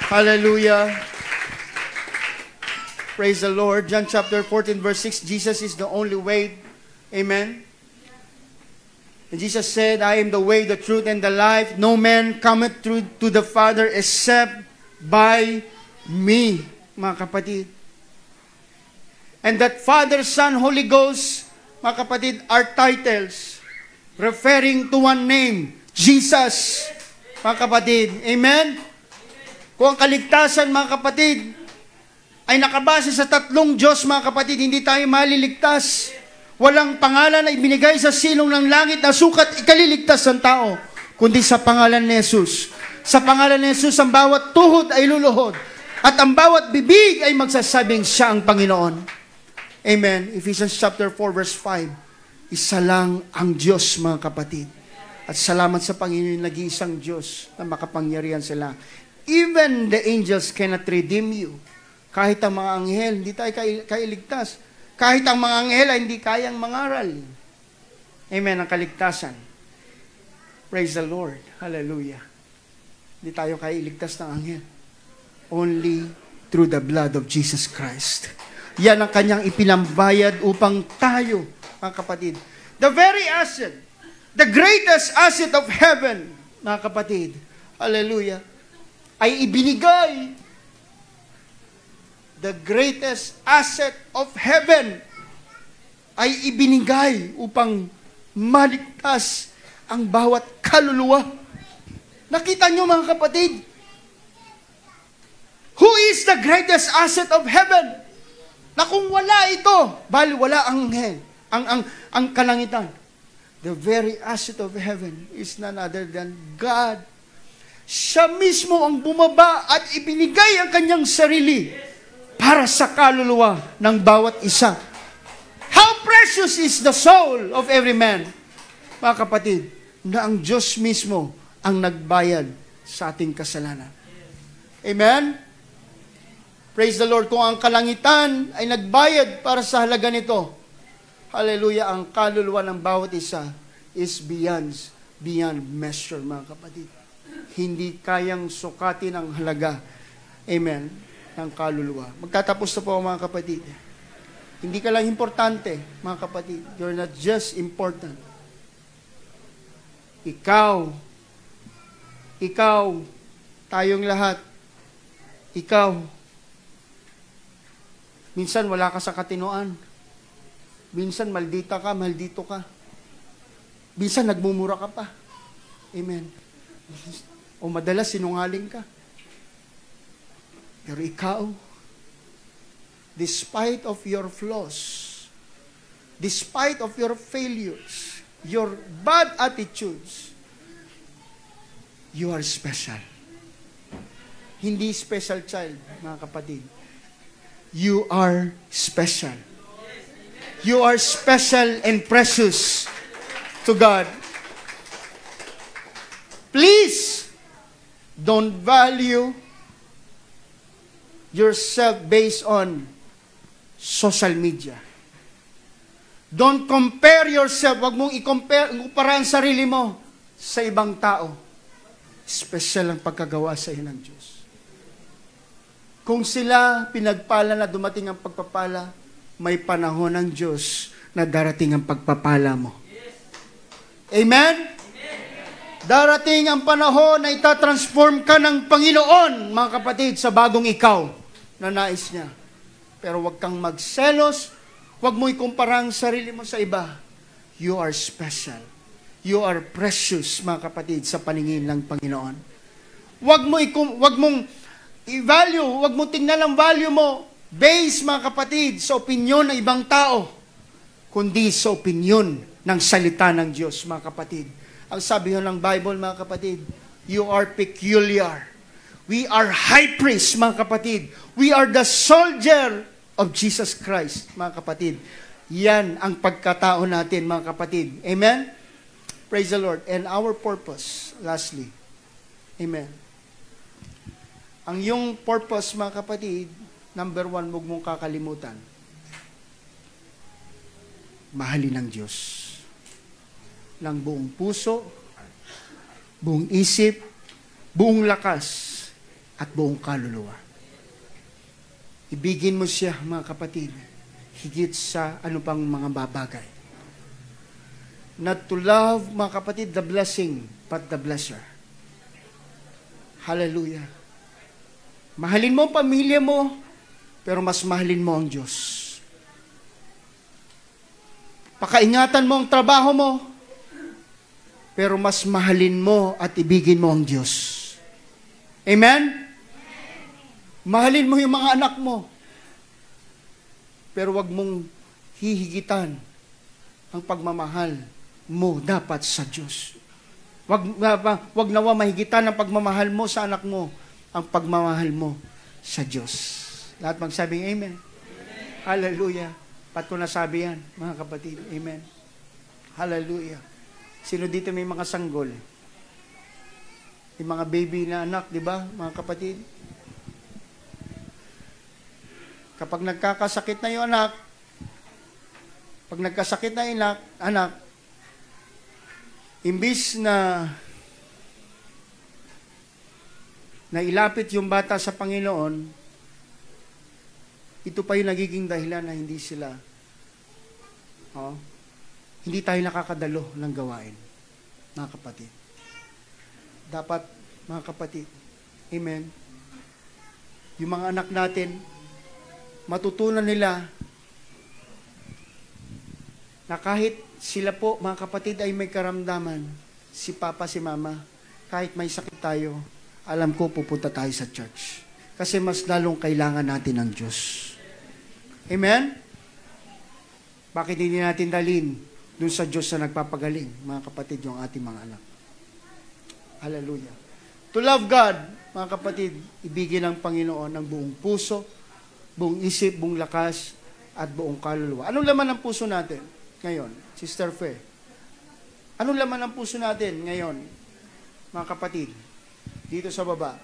Hallelujah. Praise the Lord. John chapter 14, verse 6, Jesus is the only way. Amen. And Jesus said, I am the way, the truth, and the life. No man cometh to the Father except by me, mga kapatid. And that Father, Son, Holy Ghost, mga kapatid, are titles referring to one name, Jesus, mga kapatid. Amen? Kung ang kaligtasan, mga kapatid, ay nakabase sa tatlong Diyos, mga kapatid, hindi tayo maliligtas. Walang pangalan na ibinigay sa silong ng langit na sukat ikaliligtas ng tao, kundi sa pangalan ni Jesus. Sa pangalan ni Jesus, ang bawat tuhod ay luluhod, at ang bawat bibig ay magsasabing siya ang Panginoon. Amen. Ephesians chapter 4 verse 5. Isa lang ang Diyos, mga kapatid. At salamat sa Panginoon, nag-iisang Diyos na makapangyarihan sila. Even the angels cannot redeem you. Kahit ang mga anghel, hindi tayo kailigtas. Kahit ang mga anghel ay hindi kayang mangaral. Amen, ang kaligtasan. Praise the Lord. Hallelujah. Hindi tayo kailigtas ng anghel. Only through the blood of Jesus Christ. Yan ang kanyang ipinambayad upang tayo, mga kapatid. The very asset, the greatest asset of heaven, mga kapatid, hallelujah, ay ibinigay. The greatest asset of heaven ay ibinigay upang maligtas ang bawat kaluluwa. Nakita nyo, mga kapatid? Who is the greatest asset of heaven? Na kung wala ito, bali wala ang kalangitan. The very asset of heaven is none other than God. Siya mismo ang bumaba at ibinigay ang kanyang sarili para sa kaluluwa ng bawat isa. How precious is the soul of every man, mga kapatid, na ang Diyos mismo ang nagbayad sa ating kasalanan. Amen? Praise the Lord. Kung ang kalangitan ay nagbayad para sa halaga nito, hallelujah, ang kaluluwa ng bawat isa is beyond measure, mga kapatid. Hindi kayang sukatin ang halaga, amen, ng kaluluwa. Magtatapos na po, mga kapatid. Hindi ka lang importante, mga kapatid. You're not just important. Ikaw, tayong lahat, ikaw, minsan wala ka sa katinoan. Minsan maldita ka, maldito ka. Minsan nagmumura ka pa. Amen. O madalas sinungaling ka. Pero ikaw, despite of your flaws, despite of your failures, your bad attitudes, you are special. Hindi special child, mga kapatid. You are special. You are special and precious to God. Please, don't value yourself based on social media. Don't compare yourself. Huwag mong ikumpara ang sarili mo sa ibang tao. Special ang pagkagawa sa iyo ng Diyos. Kung sila pinagpala na dumating ang pagpapala, may panahon ng Diyos na darating ang pagpapala mo. Amen? Darating ang panahon na itatransform ka ng Panginoon, mga kapatid, sa bagong ikaw na nais niya. Pero huwag kang magselos, huwag mo ikumpara ang sarili mo sa iba. You are special. You are precious, mga kapatid, sa paningin ng Panginoon. Huwag mong i-value, huwag mong tingnan ang value mo based, mga kapatid, sa opinyon ng ibang tao, kundi sa opinyon ng salita ng Diyos, mga kapatid. Ang sabi ng Bible, mga kapatid, you are peculiar. We are high priest, mga kapatid. We are the soldier of Jesus Christ, mga kapatid. Yan ang pagkatao natin, mga kapatid. Amen? Praise the Lord. And our purpose, lastly. Amen. Ang iyong purpose, mga kapatid, number 1, huwag mong kakalimutan. Mahalin ng Diyos. Ng buong puso, buong isip, buong lakas, at buong kaluluwa. Ibigin mo siya, mga kapatid, higit sa ano pang mga babagay. Not to love, mga kapatid, the blessing, but the blesser. Hallelujah. Mahalin mo ang pamilya mo, pero mas mahalin mo ang Diyos. Pakaingatan mo ang trabaho mo, pero mas mahalin mo at ibigin mo ang Diyos. Amen? Mahalin mo yung mga anak mo, pero wag mong hihigitan ang pagmamahal mo dapat sa Diyos. Wag nawa mahigitan ang pagmamahal mo sa anak mo, ang pagmamahal mo sa Diyos. Lahat magsabing amen. Hallelujah. Ba't ko nasabi yan, mga kapatid? Amen. Hallelujah. Sino dito may mga sanggol? Yung mga baby na anak, di ba, mga kapatid? Kapag nagkakasakit na yung anak, pag nagkasakit na yung anak, imbis na ilapit yung bata sa Panginoon, ito pa yung nagiging dahilan na hindi sila, hindi tayo nakakadalo ng gawain, mga kapatid. Dapat, mga kapatid, amen, yung mga anak natin, matutunan nila na kahit sila po, mga kapatid, ay may karamdaman, si Papa, si Mama, kahit may sakit tayo, alam ko pupunta tayo sa church. Kasi mas lalong kailangan natin ng Diyos. Amen? Bakit hindi natin dalhin dun sa Diyos na nagpapagaling, mga kapatid, yung ating mga anak? Hallelujah. To love God, mga kapatid, ibigin ng Panginoon ng buong puso, buong isip, buong lakas, at buong kaluluwa. Anong laman ng puso natin ngayon, Sister Fe? Anong laman ng puso natin ngayon, mga kapatid, dito sa baba?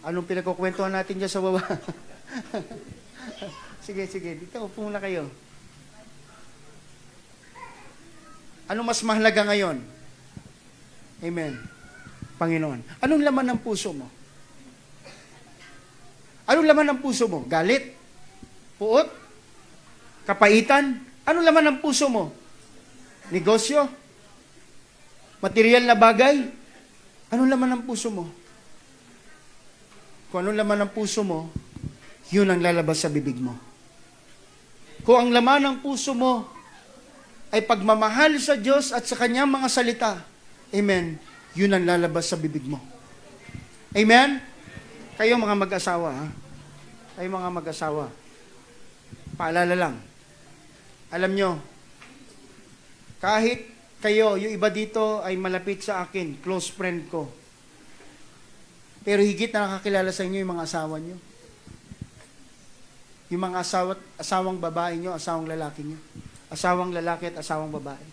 Anong pinagkukwentuhan natin dyan sa baba? Sige, dito, upo muna kayo. Anong mas mahalaga ngayon? Amen. Panginoon. Anong laman ng puso mo? Anong laman ng puso mo? Galit? Puot? Kapaitan? Anong laman ng puso mo? Negosyo? Material na bagay? Anong laman ng puso mo? Kung anong laman ng puso mo, yun ang lalabas sa bibig mo. Kung ang laman ng puso mo ay pagmamahal sa Diyos at sa Kanyang mga salita, amen, yun ang lalabas sa bibig mo. Amen? Kayo mga mag-asawa, ha? Kayo mga mag-asawa, paalala lang, alam nyo, kahit kayo, yung iba dito ay malapit sa akin, close friend ko, pero higit na nakakilala sa inyo yung mga asawa nyo. Yung mga asawang babae nyo, asawang lalaki nyo. Asawang lalaki at asawang babae.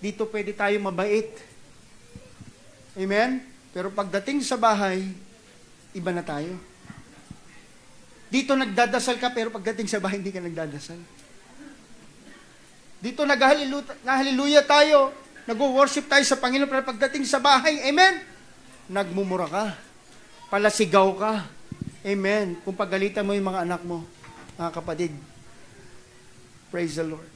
Dito pwede tayo mabait. Amen? Pero pagdating sa bahay, iba na tayo. Dito nagdadasal ka, pero pagdating sa bahay, hindi ka nagdadasal. Dito nag-hallelujah tayo, nag-worship tayo sa Panginoon, pero pagdating sa bahay, amen? Nagmumura ka, palasigaw ka, amen? Kung pagalitan mo yung mga anak mo, mga kapatid, praise the Lord.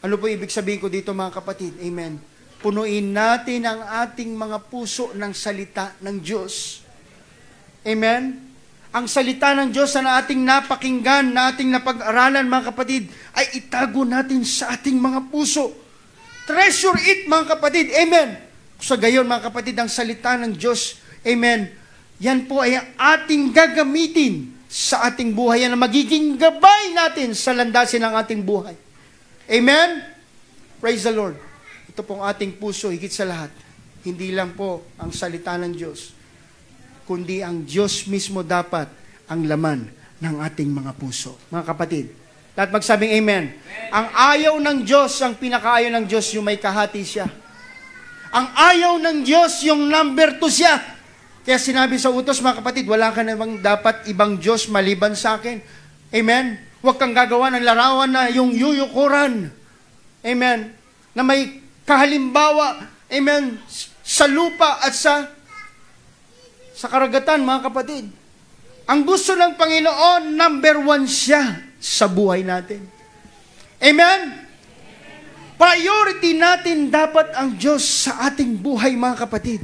Ano po ibig sabihin ko dito, mga kapatid? Amen. Punuin natin ang ating mga puso ng salita ng Diyos. Amen? Ang salita ng Diyos na ating napakinggan, na ating napag-aralan, mga kapatid, ay itago natin sa ating mga puso. Treasure it, mga kapatid. Amen. Sa gayon, mga kapatid, ang salita ng Diyos, amen, yan po ay ating gagamitin sa ating buhay, yan ang magiging gabay natin sa landasin ng ating buhay. Amen? Praise the Lord. Ito pong ating puso, higit sa lahat, hindi lang po ang salita ng Diyos, kundi ang Diyos mismo dapat ang laman ng ating mga puso. Mga kapatid, lahat magsabing amen. Ang ayaw ng Diyos, ang pinakaayaw ng Diyos, yung may kahati siya. Ang ayaw ng Diyos, yung number 2 siya. Kaya sinabi sa utos, mga kapatid, wala ka namang dapat ibang Diyos maliban sa akin. Amen? Huwag kang gagawa ng larawan na yung yuyukuran. Amen? Na may kahalimbawa, amen, sa lupa at sa karagatan, mga kapatid. Ang gusto ng Panginoon, number 1 siya sa buhay natin. Amen? Priority natin dapat ang Diyos sa ating buhay, mga kapatid.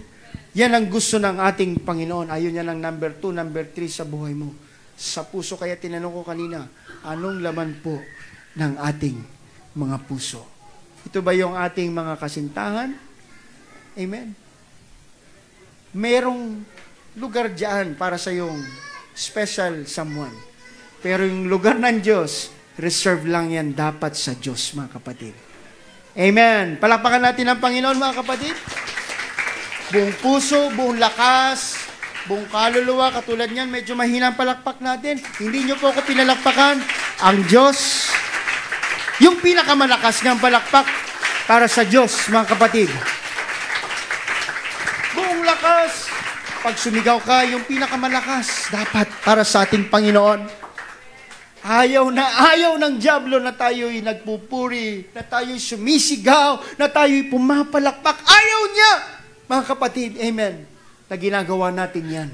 Yan ang gusto ng ating Panginoon. Ayaw niya ng number 2, number 3 sa buhay mo. Sa puso, kaya tinanong ko kanina, anong laman po ng ating mga puso? Ito ba yung ating mga kasintahan? Amen. Merong lugar dyan para sa yung special someone. Pero yung lugar ng Diyos, reserve lang yan dapat sa Diyos, mga kapatid. Amen. Palakpakan natin ang Panginoon, mga kapatid. Buong puso, buong lakas, buong kaluluwa, katulad niyan, medyo mahina ang palakpak natin. Hindi niyo po ako pinalakpakan. Ang Diyos, yung pinakamalakas ng palakpak para sa Diyos, mga kapatid. Buong lakas. Pag sumigaw ka, yung pinakamalakas, dapat para sa ating Panginoon. Ayaw ng diablo na tayo'y nagpupuri, na tayo'y sumisigaw, na tayo'y pumapalakpak. Ayaw niya! Mga kapatid, amen, na ginagawa natin yan.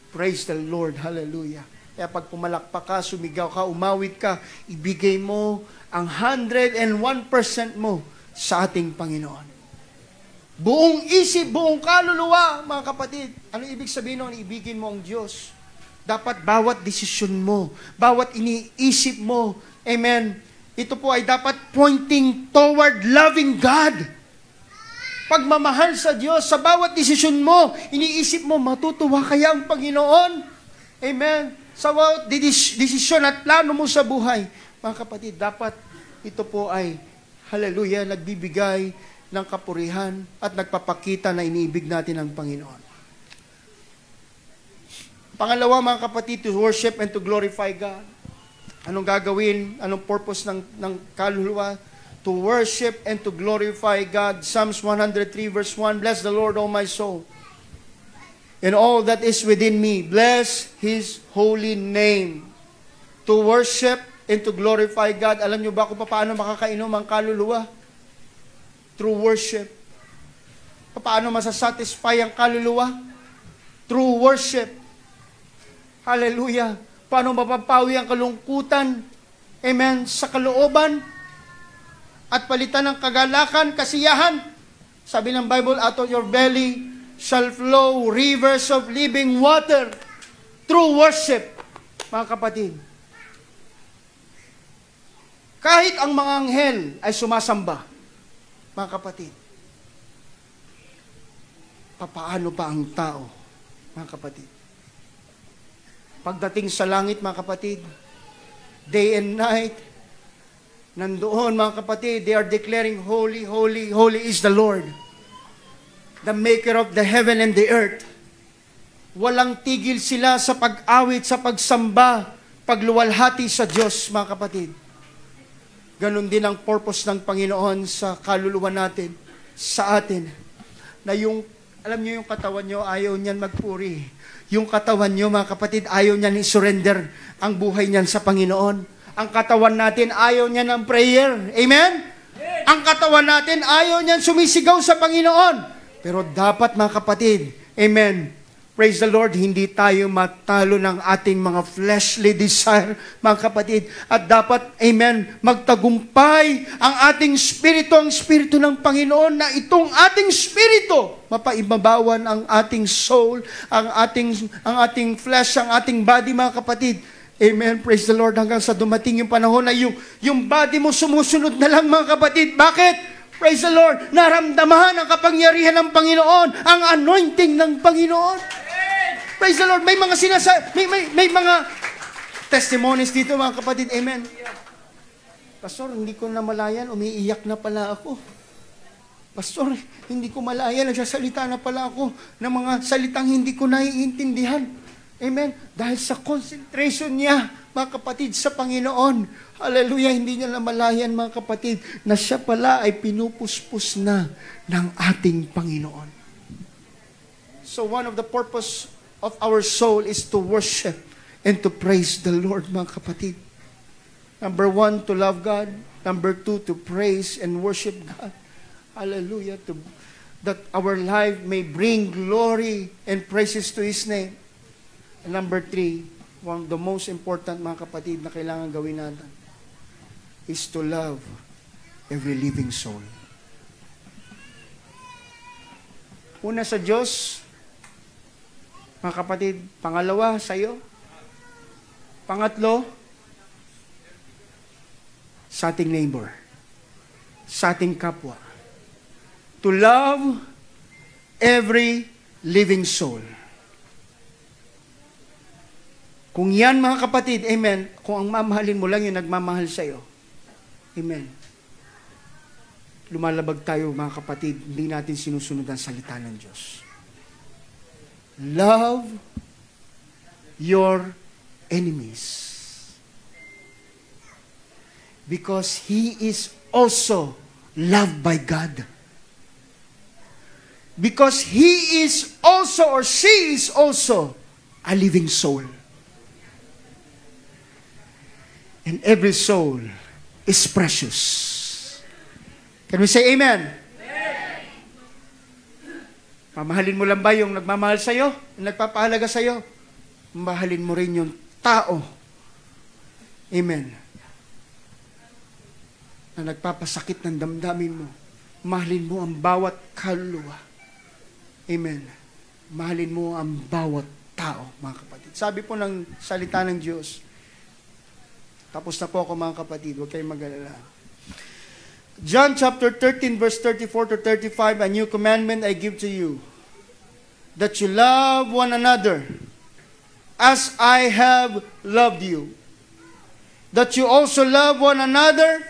Praise the Lord, hallelujah. Kaya pag pumalakpak ka, sumigaw ka, umawit ka, ibigay mo ang 101% mo sa ating Panginoon. Buong isip, buong kaluluwa, mga kapatid. Ano ibig sabihin nung ibigin mo ang Diyos? Dapat bawat desisyon mo, bawat iniisip mo, amen, ito po ay dapat pointing toward loving God. Pagmamahal sa Diyos, sa bawat desisyon mo, iniisip mo, matutuwa kaya ang Panginoon? Amen. Sa bawat desisyon at plano mo sa buhay, mga kapatid, dapat ito po ay, hallelujah, nagbibigay ng kapurihan at nagpapakita na iniibig natin ang Panginoon. Pangalawa, mga kapatid, to worship and to glorify God. Anong gagawin? Anong purpose ng kaluluwa? To worship and to glorify God. Psalms 103 verse 1, bless the Lord, O my soul, and all that is within me. Bless His holy name. To worship and to glorify God. Alam niyo ba kung paano makakainom ang kaluluwa? Through worship. Paano masasatisfy ang kaluluwa? Through worship. Hallelujah. Paano mapapawi ang kalungkutan? Amen. Sa kalooban. At palitan ng kagalakan, kasiyahan. Sabi ng Bible, out of your belly shall flow rivers of living water. Through worship. Mga kapatid. Kahit ang mga anghel ay sumasamba. Mga kapatid. Papaano pa ang tao? Mga kapatid. Pagdating sa langit, mga kapatid, day and night, nandoon, mga kapatid, they are declaring, holy, holy, holy is the Lord, the maker of the heaven and the earth. Walang tigil sila sa pag-awit, sa pagsamba, pagluwalhati sa Diyos, mga kapatid. Ganon din ang purpose ng Panginoon sa kaluluwa natin, sa atin, na yung, alam niyo yung katawan niyo, ayaw niyan magpuri. Yung katawan nyo, mga kapatid, ayaw niyan i-surrender ang buhay niyan sa Panginoon. Ang katawan natin, ayaw niyan ng prayer. Amen? Yes. Ang katawan natin, ayaw niyan sumisigaw sa Panginoon. Pero dapat, mga kapatid, amen, praise the Lord, hindi tayo matalo ng ating mga fleshly desire, mga kapatid. At dapat, amen, magtagumpay ang ating spirito, ang spirito ng Panginoon, na itong ating spirito, mapaibabawan ang ating soul, ang ating flesh, ang ating body, mga kapatid. Amen, praise the Lord, hanggang sa dumating yung panahon na yung body mo sumusunod na lang, mga kapatid. Bakit? Praise the Lord, naramdaman ang kapangyarihan ng Panginoon, ang anointing ng Panginoon. Praise the Lord. May mga may mga testimonies dito, mga kapatid. Amen. Pastor, hindi ko na malayan, umiiyak na pala ako. Pastor, hindi ko malayan, nagsasalita na pala ako ng mga salitang hindi ko naiintindihan. Amen. Dahil sa concentration niya, mga kapatid, sa Panginoon. Hallelujah, hindi niya namalayan, mga kapatid, na siya pala ay pinupuspos na ng ating Panginoon. So one of the purpose of our soul is to worship and to praise the Lord, mga kapatid. Number 1, to love God. Number 2, to praise and worship God. Hallelujah. That our life may bring glory and praises to His name. And number 3, one of the most important, mga kapatid, na kailangan gawin natin is to love every living soul. Una sa Diyos, mga kapatid. Pangalawa, sa iyo. Pangatlo, sa ating neighbor. Sa ating kapwa. To love every living soul. Kung yan, mga kapatid, amen, kung ang mamahalin mo lang yung nagmamahal sa iyo, amen. Lumalabag tayo, mga kapatid, hindi natin sinusunod ang salita ng Diyos. Love your enemies. Because He is also loved by God. Because He is also, or she is also, a living soul. And every soul is precious. Can we say amen? Amen. Mamahalin mo lang ba yung nagmamahal sa'yo? Yung nagpapahalaga sa'yo? Mahalin mo rin yung tao. Amen. Na nagpapasakit ng damdamin mo. Mahalin mo ang bawat kaluluwa. Amen. Mahalin mo ang bawat tao, mga kapatid. Sabi po ng salita ng Diyos, tapos na po ako, mga kapatid, huwag kayong mag-alala. John chapter 13, verse 34 to 35, a new commandment I give to you, that you love one another as I have loved you. That you also love one another.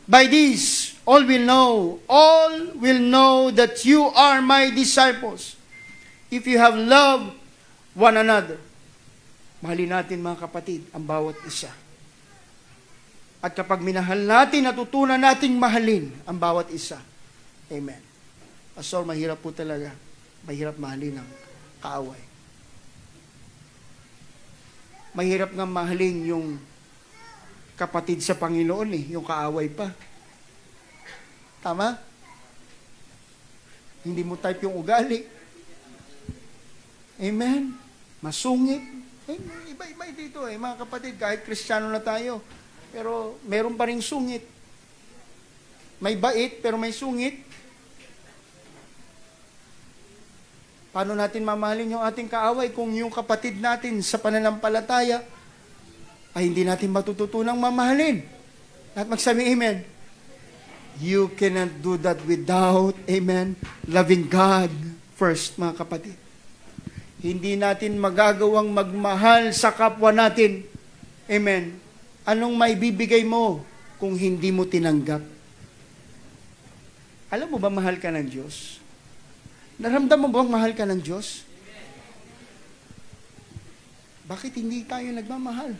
By this, all will know that you are my disciples, if you have loved one another. Mahalin natin, mga kapatid, ang bawat isa. At kapag minahal natin, natutunan nating mahalin ang bawat isa. Amen. Pastor, mahirap po talaga. Mahirap mahalin ang kaaway. Mahirap nga mahalin yung kapatid sa Panginoon yung kaaway pa. Tama? Hindi mo type yung ugali. Amen. Masungit. Iba-iba dito mga kapatid, kahit Kristiyano na tayo. Pero meron pa ring sungit. May bait, pero may sungit. Paano natin mamahalin yung ating kaaway kung yung kapatid natin sa pananampalataya ay hindi natin matututunang mamahalin? At magsabi, amen. You cannot do that without, amen, loving God first, mga kapatid. Hindi natin magagawang magmahal sa kapwa natin. Amen. Anong maibibigay mo kung hindi mo tinanggap? Alam mo ba mahal ka ng Diyos? Naramdaman mo bang mahal ka ng Diyos? Bakit hindi tayo nagmamahal?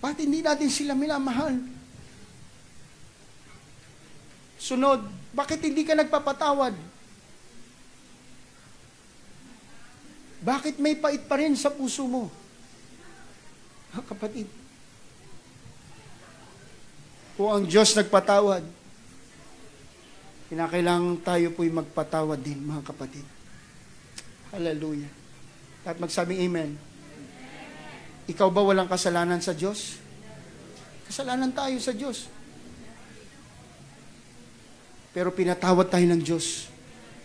Bakit hindi natin sila minamahal? Sunod, bakit hindi ka nagpapatawad? Bakit may pait pa rin sa puso mo? Kapatid, kung ang Diyos nagpatawad, kinakailangan tayo po'y magpatawad din, mga kapatid. Hallelujah. At magsabing amen. Ikaw ba walang kasalanan sa Diyos? Kasalanan tayo sa Diyos. Pero pinatawad tayo ng Diyos.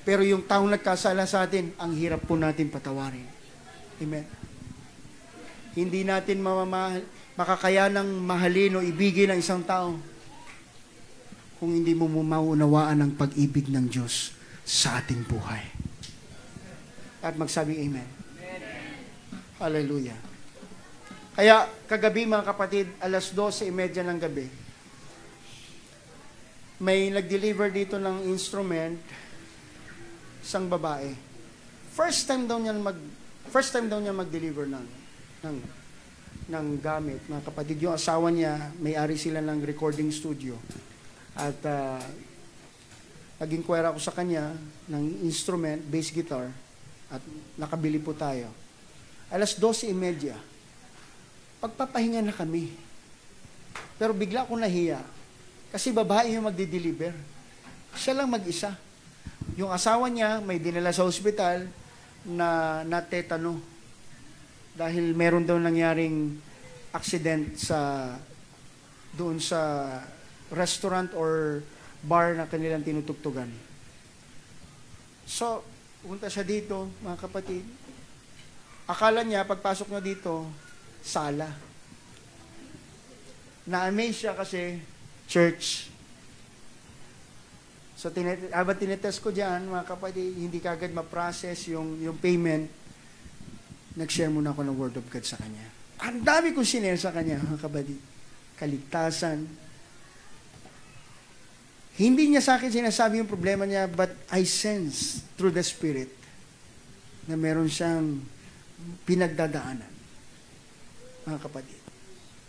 Pero yung taong nagkasala sa atin, ang hirap po natin patawarin. Amen. Hindi natin makakayanang mahalin o ibigin ang isang tao kung hindi mo mauunawaan ang pag-ibig ng Diyos sa ating buhay. At magsabi amen. Hallelujah. Kaya kagabi, mga kapatid, 12:30 ng gabi, may nag-deliver dito ng instrument, isang babae. First time daw niya mag-deliver ng gamit. Mga kapatid, yung asawa niya, may-ari sila ng recording studio. At nag-inquire ako sa kanya ng instrument, bass guitar, at nakabili po tayo. 12:30, pagpapahinga na kami. Pero bigla akong nahiya. Kasi babae yung magdi-deliver. Siya lang mag-isa. Yung asawa niya may dinala sa ospital na natetano. Dahil meron daw nangyaring accident doon sa restaurant or bar na kanilang tinutugtugan. So, punta siya dito, mga kapatid. Akala niya, pagpasok niya dito, sala. Na-amaze siya kasi church. So, habang tinetest ko dyan, mga kapatid, hindi kagad ma-process yung payment, nag-share muna ako ng Word of God sa kanya. Ang dami kong sinare sa kanya, mga kapatid. Kaligtasan. Hindi niya sa akin sinasabi yung problema niya, but I sense through the Spirit na meron siyang pinagdadaanan. Mga kapatid,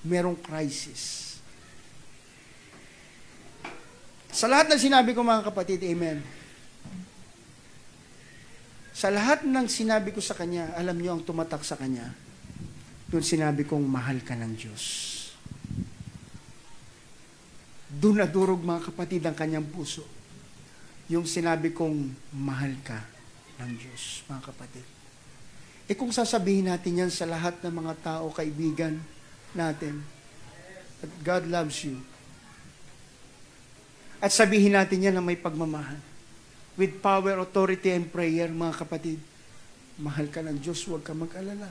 merong crisis. Sa lahat ng sinabi ko, mga kapatid, amen. Sa lahat ng sinabi ko sa kanya, alam niyo ang tumatak sa kanya, doon sinabi kong mahal ka ng Diyos. Doon nadurog, mga kapatid, ang kanyang puso. Yung sinabi kong mahal ka ng Diyos, mga kapatid. Kung sasabihin natin yan sa lahat ng mga tao, kaibigan natin, that God loves you, at sabihin natin yan na may pagmamahal. With power, authority, and prayer, mga kapatid, mahal ka ng Diyos, huwag ka mag-alala.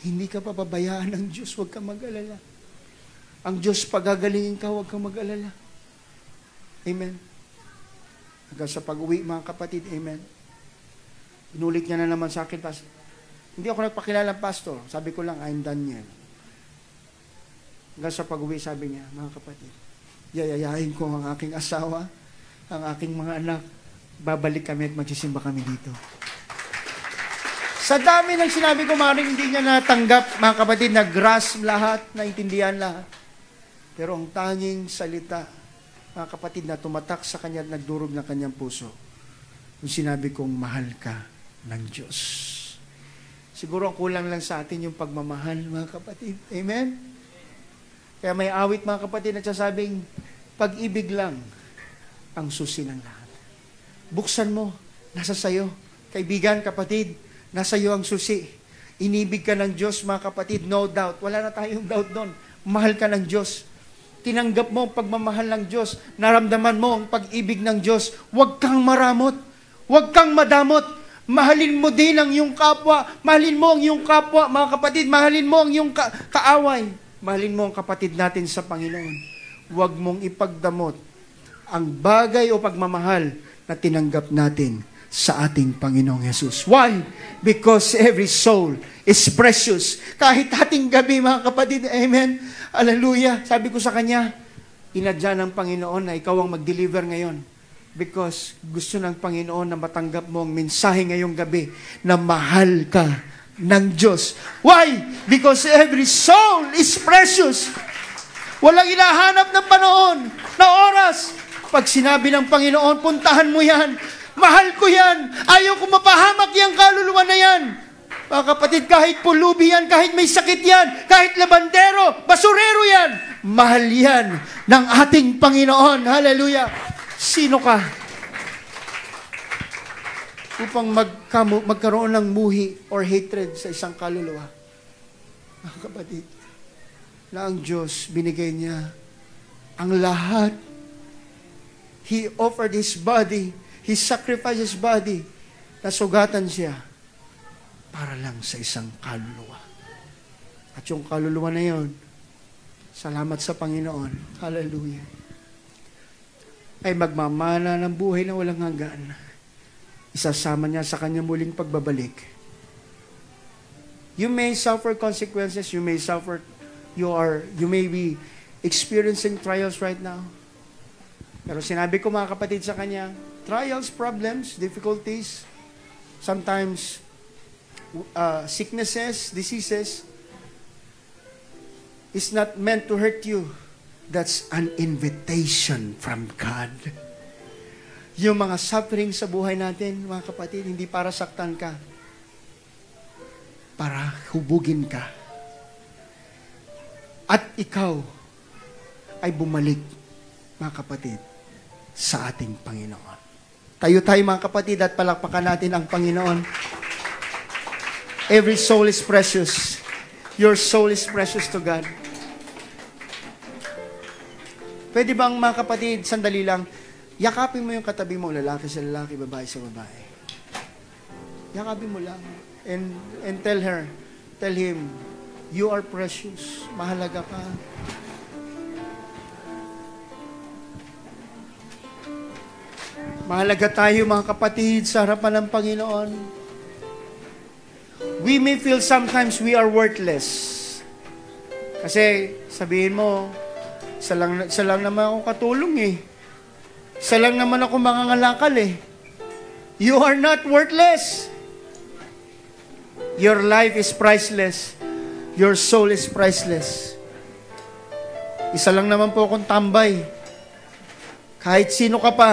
Hindi ka papabayaan ng Diyos, huwag ka mag-alala. Ang Diyos pagagalingin ka, huwag ka mag-alala. Amen. Hanggang sa pag-uwi, mga kapatid, amen. Inulit niya na naman sa akin, Pastor. Hindi ako nagpakilala, Pastor. Sabi ko lang, I'm Daniel. Hanggang sa pag-uwi, sabi niya, mga kapatid, yayayain ko ang aking asawa, ang aking mga anak, babalik kami at magsisimba kami dito. Sa dami ng sinabi ko, maaaring hindi niya natanggap, mga kapatid, nag-grasp lahat, naintindihan lahat. Pero ang tanging salita, mga kapatid, na tumatak sa kanya at nagdurog ng kanyang puso, yung sinabi kong mahal ka ng Diyos. Siguro ang kulang lang sa atin yung pagmamahal, mga kapatid. Amen? Kaya may awit, mga kapatid, na sasabing, pag-ibig lang ang susi ng lahat. Buksan mo, nasa sayo. Kaibigan, kapatid, nasa iyo ang susi. Inibig ka ng Diyos, mga kapatid, no doubt. Wala na tayong doubt doon. Mahal ka ng Diyos. Tinanggap mo ang pagmamahal ng Diyos. Naramdaman mo ang pag-ibig ng Diyos. Huwag kang maramot. Huwag kang madamot. Mahalin mo din ang iyong kapwa. Mahalin mo ang iyong kapwa, mga kapatid. Mahalin mo ang iyong kaaway. Mahalin mo ang kapatid natin sa Panginoon. Huwag mong ipagdamot ang bagay o pagmamahal na tinanggap natin sa ating Panginoong Yesus. Why? Because every soul is precious. Kahit ating gabi, mga kapatid, amen, hallelujah, sabi ko sa kanya, inadya ng Panginoon na ikaw ang mag-deliver ngayon. Because gusto ng Panginoon na matanggap mo ang mensahe ngayong gabi na mahal ka ng Diyos. Why? Because every soul is precious. Walang hinahanap ng panahon, na oras. Pag sinabi ng Panginoon, puntahan mo yan. Mahal ko yan. Ayaw ko mapahamak yung kaluluwa na yan. Mga kapatid, kahit pulubi yan, kahit may sakit yan, kahit labandero, basurero yan, mahal yan ng ating Panginoon. Hallelujah. Sino ka? Upang magkaroon ng muhi or hatred sa isang kaluluwa. Mga kapatid, na ang Diyos binigay niya ang lahat. He offered His body, He sacrificed His body, nasugatan siya para lang sa isang kaluluwa. At yung kaluluwa na yon, salamat sa Panginoon, hallelujah, ay magmamana ng buhay na walang hanggan. Isasama niya sa kanyang muling pagbabalik. You may suffer consequences, you may be experiencing trials right now. Pero sinabi ko, mga kapatid, sa kanya, trials, problems, difficulties, sometimes sicknesses, diseases, is not meant to hurt you. That's an invitation from God. Yung mga suffering sa buhay natin, mga kapatid, hindi para saktan ka, para hubugin ka. At ikaw ay bumalik, mga kapatid, sa ating Panginoon. Tayo, mga kapatid, at palakpakan natin ang Panginoon. Every soul is precious. Your soul is precious to God. Pwede bang mga kapatid, sandali lang, yakapin mo yung katabi mo, lalaki sa lalaki, babae sa babae. Yakapin mo lang. And tell him, you are precious. Mahalaga ka. Mahalaga tayo mga kapatid sa harapan ng Panginoon. We may feel sometimes we are worthless. Kasi sabihin mo, isa lang naman ako katulong eh. Isa lang naman ako mangangalakal eh. You are not worthless. Your life is priceless. Your soul is priceless. Isa lang naman po akong tambay. Kahit sino ka pa.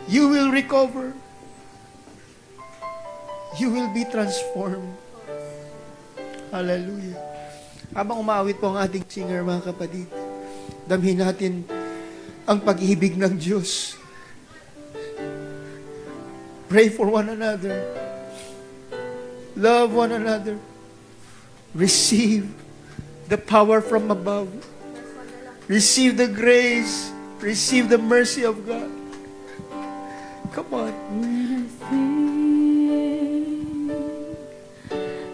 You will recover. You will be transformed. Hallelujah. Habang umawit po ang ating singer, mga kapatid, damhin natin ang pag-ibig ng Diyos. Pray for one another. Love one another. Receive the power from above. Receive the grace. Receive the mercy of God. Come on. When I think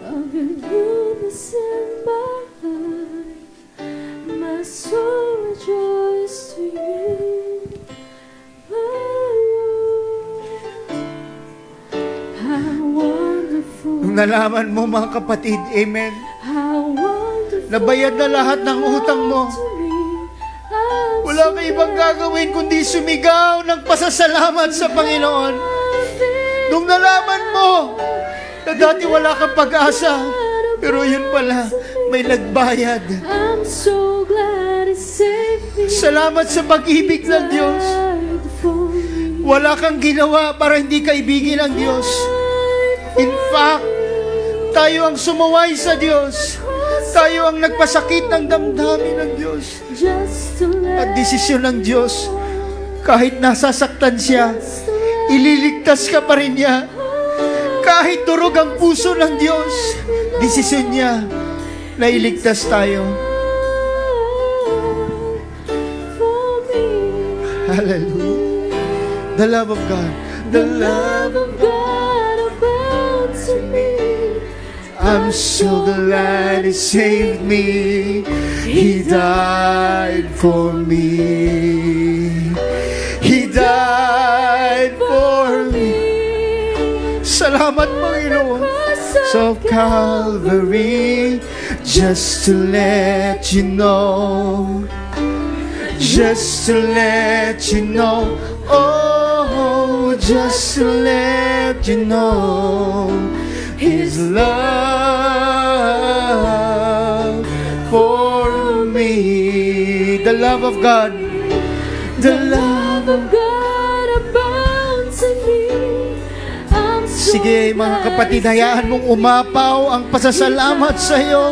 of your goodness in my life, my soul rejoices to you, my Lord. How wonderful. Nung nalaman mo, mga kapatid, amen. How wonderful. Nabayad na lahat ng utang mo. To me, I'm Wala ka ibang gagawin kundi sumigaw ng pasasalamat sa Panginoon. Nung nalaman mo na dati wala kang pag-asa, pero yun pala, may nagbayad. I'm so glad He saved me. Salamat sa pag-ibig ng Diyos. Wala kang ginawa para hindi kaibigin ng Diyos. In fact, tayo ang sumuway sa Diyos. Tayo ang nagpasakit ng damdamin ng Diyos. At desisyon ng Diyos, kahit nasasaktan siya, ililigtas ka pa rin niya. Kahit durog ang puso ng Diyos, desisyon niya na iligtas tayo. Hallelujah. The love of God. The love of God abounds in me. I'm so glad He saved me. He died for me. He died for me. Salamat, Panginoon. So Calvary, just to let you know. Just to let you know. Oh, just to let you know His love for me. The love of God. The love of God abounds in me. I'm so Sige, mga kapatid, hayaan mong umapaw ang pasasalamat sa iyo.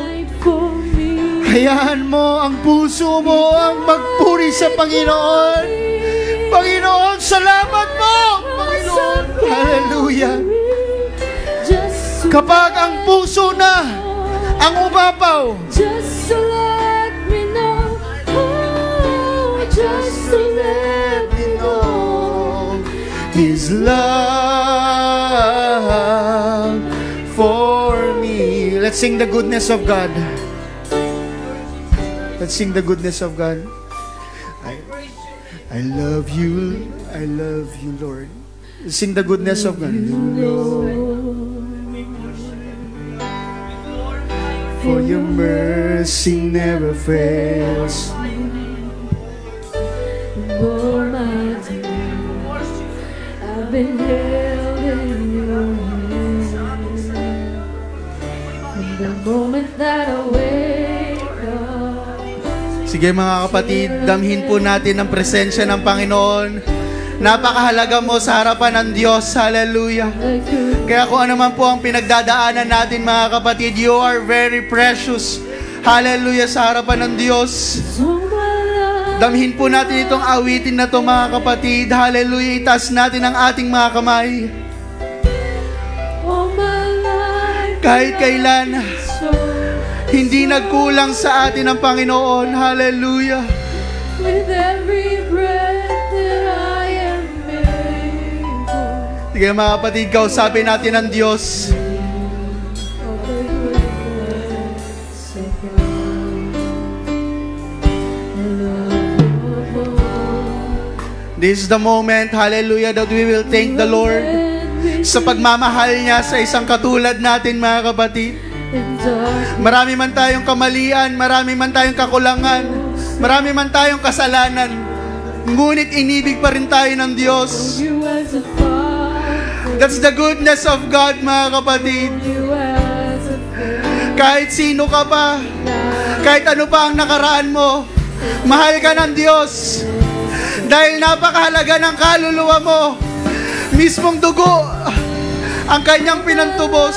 Hayaan mo ang puso mo ang magpuri sa Panginoon. Panginoon, salamat mo! Panginoon, hallelujah! Kapag ang puso na ang umapaw, just to let me know, oh, just to let me know His love for me. Let's sing the goodness of God. Let's sing the goodness of God. I love you, Lord. Sing the goodness of God. For your mercy never fails. All my days, I've been held in your hands. From the moment that I wake up. Sige mga kapatid, damhin po natin ang presensya ng Panginoon. Napakahalaga mo sa harapan ng Diyos. Hallelujah. Kaya kung ano man po ang pinagdadaanan natin mga kapatid, you are very precious. Hallelujah sa harapan ng Diyos. Damhin po natin itong awitin na ito mga kapatid. Hallelujah. Itaas natin ang ating mga kamay. Kahit kailan, hindi nagkulang sa atin ang Panginoon. Hallelujah. With every breath that I am able. Sige mga kapatid, kausapin natin ang Diyos. This is the moment, hallelujah, that we will thank the Lord sa pagmamahal niya sa isang katulad natin mga kapatid. Marami man tayong kamalian, marami man tayong kakulangan, marami man tayong kasalanan, ngunit inibig pa rin tayo ng Diyos. That's the goodness of God mga kapatid. Kahit sino ka pa, kahit ano pa ang nakaraan mo, mahal ka ng Diyos. Dahil napakahalaga ng kaluluwa mo, mismong dugo ang kanyang pinantubos.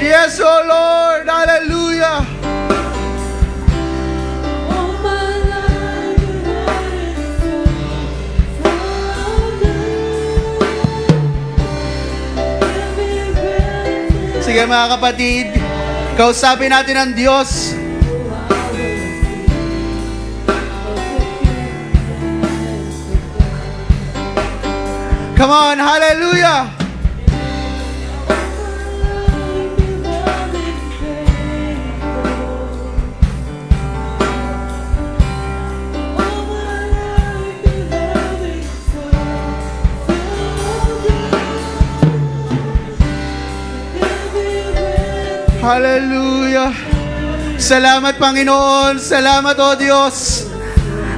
Yes, oh Lord, hallelujah. Sige mga kapatid, kausapin natin ang Diyos. Come on, hallelujah. Hallelujah. Salamat, Panginoon. Salamat, O Diyos.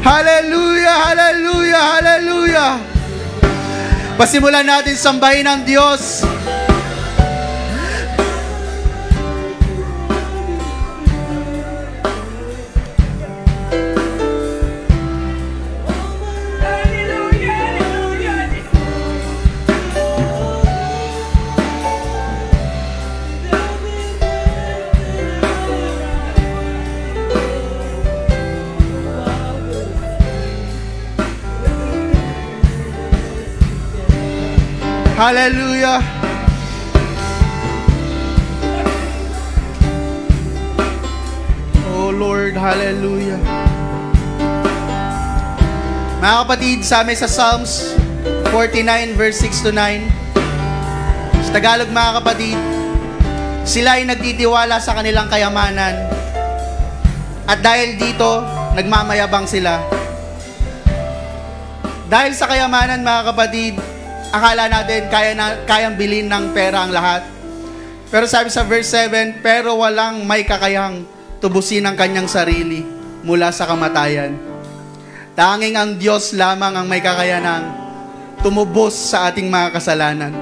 Hallelujah, hallelujah, hallelujah. Pasimulan natin sambahin ang Diyos. Hallelujah. Oh Lord, hallelujah. Mga kapatid, sa amin sa Psalms 49 verse 6 to 9. Sa Tagalog, mga kapatid, sila ay nagtitiwala sa kanilang kayamanan. At dahil dito, nagmamayabang sila. Dahil sa kayamanan, mga kapatid, akala natin kayang bilhin ng pera ang lahat. Pero sabi sa verse 7, pero walang may kakayahang tubusin ang kanyang sarili mula sa kamatayan. Tanging ang Diyos lamang ang may kakayanang tumubos sa ating mga kasalanan.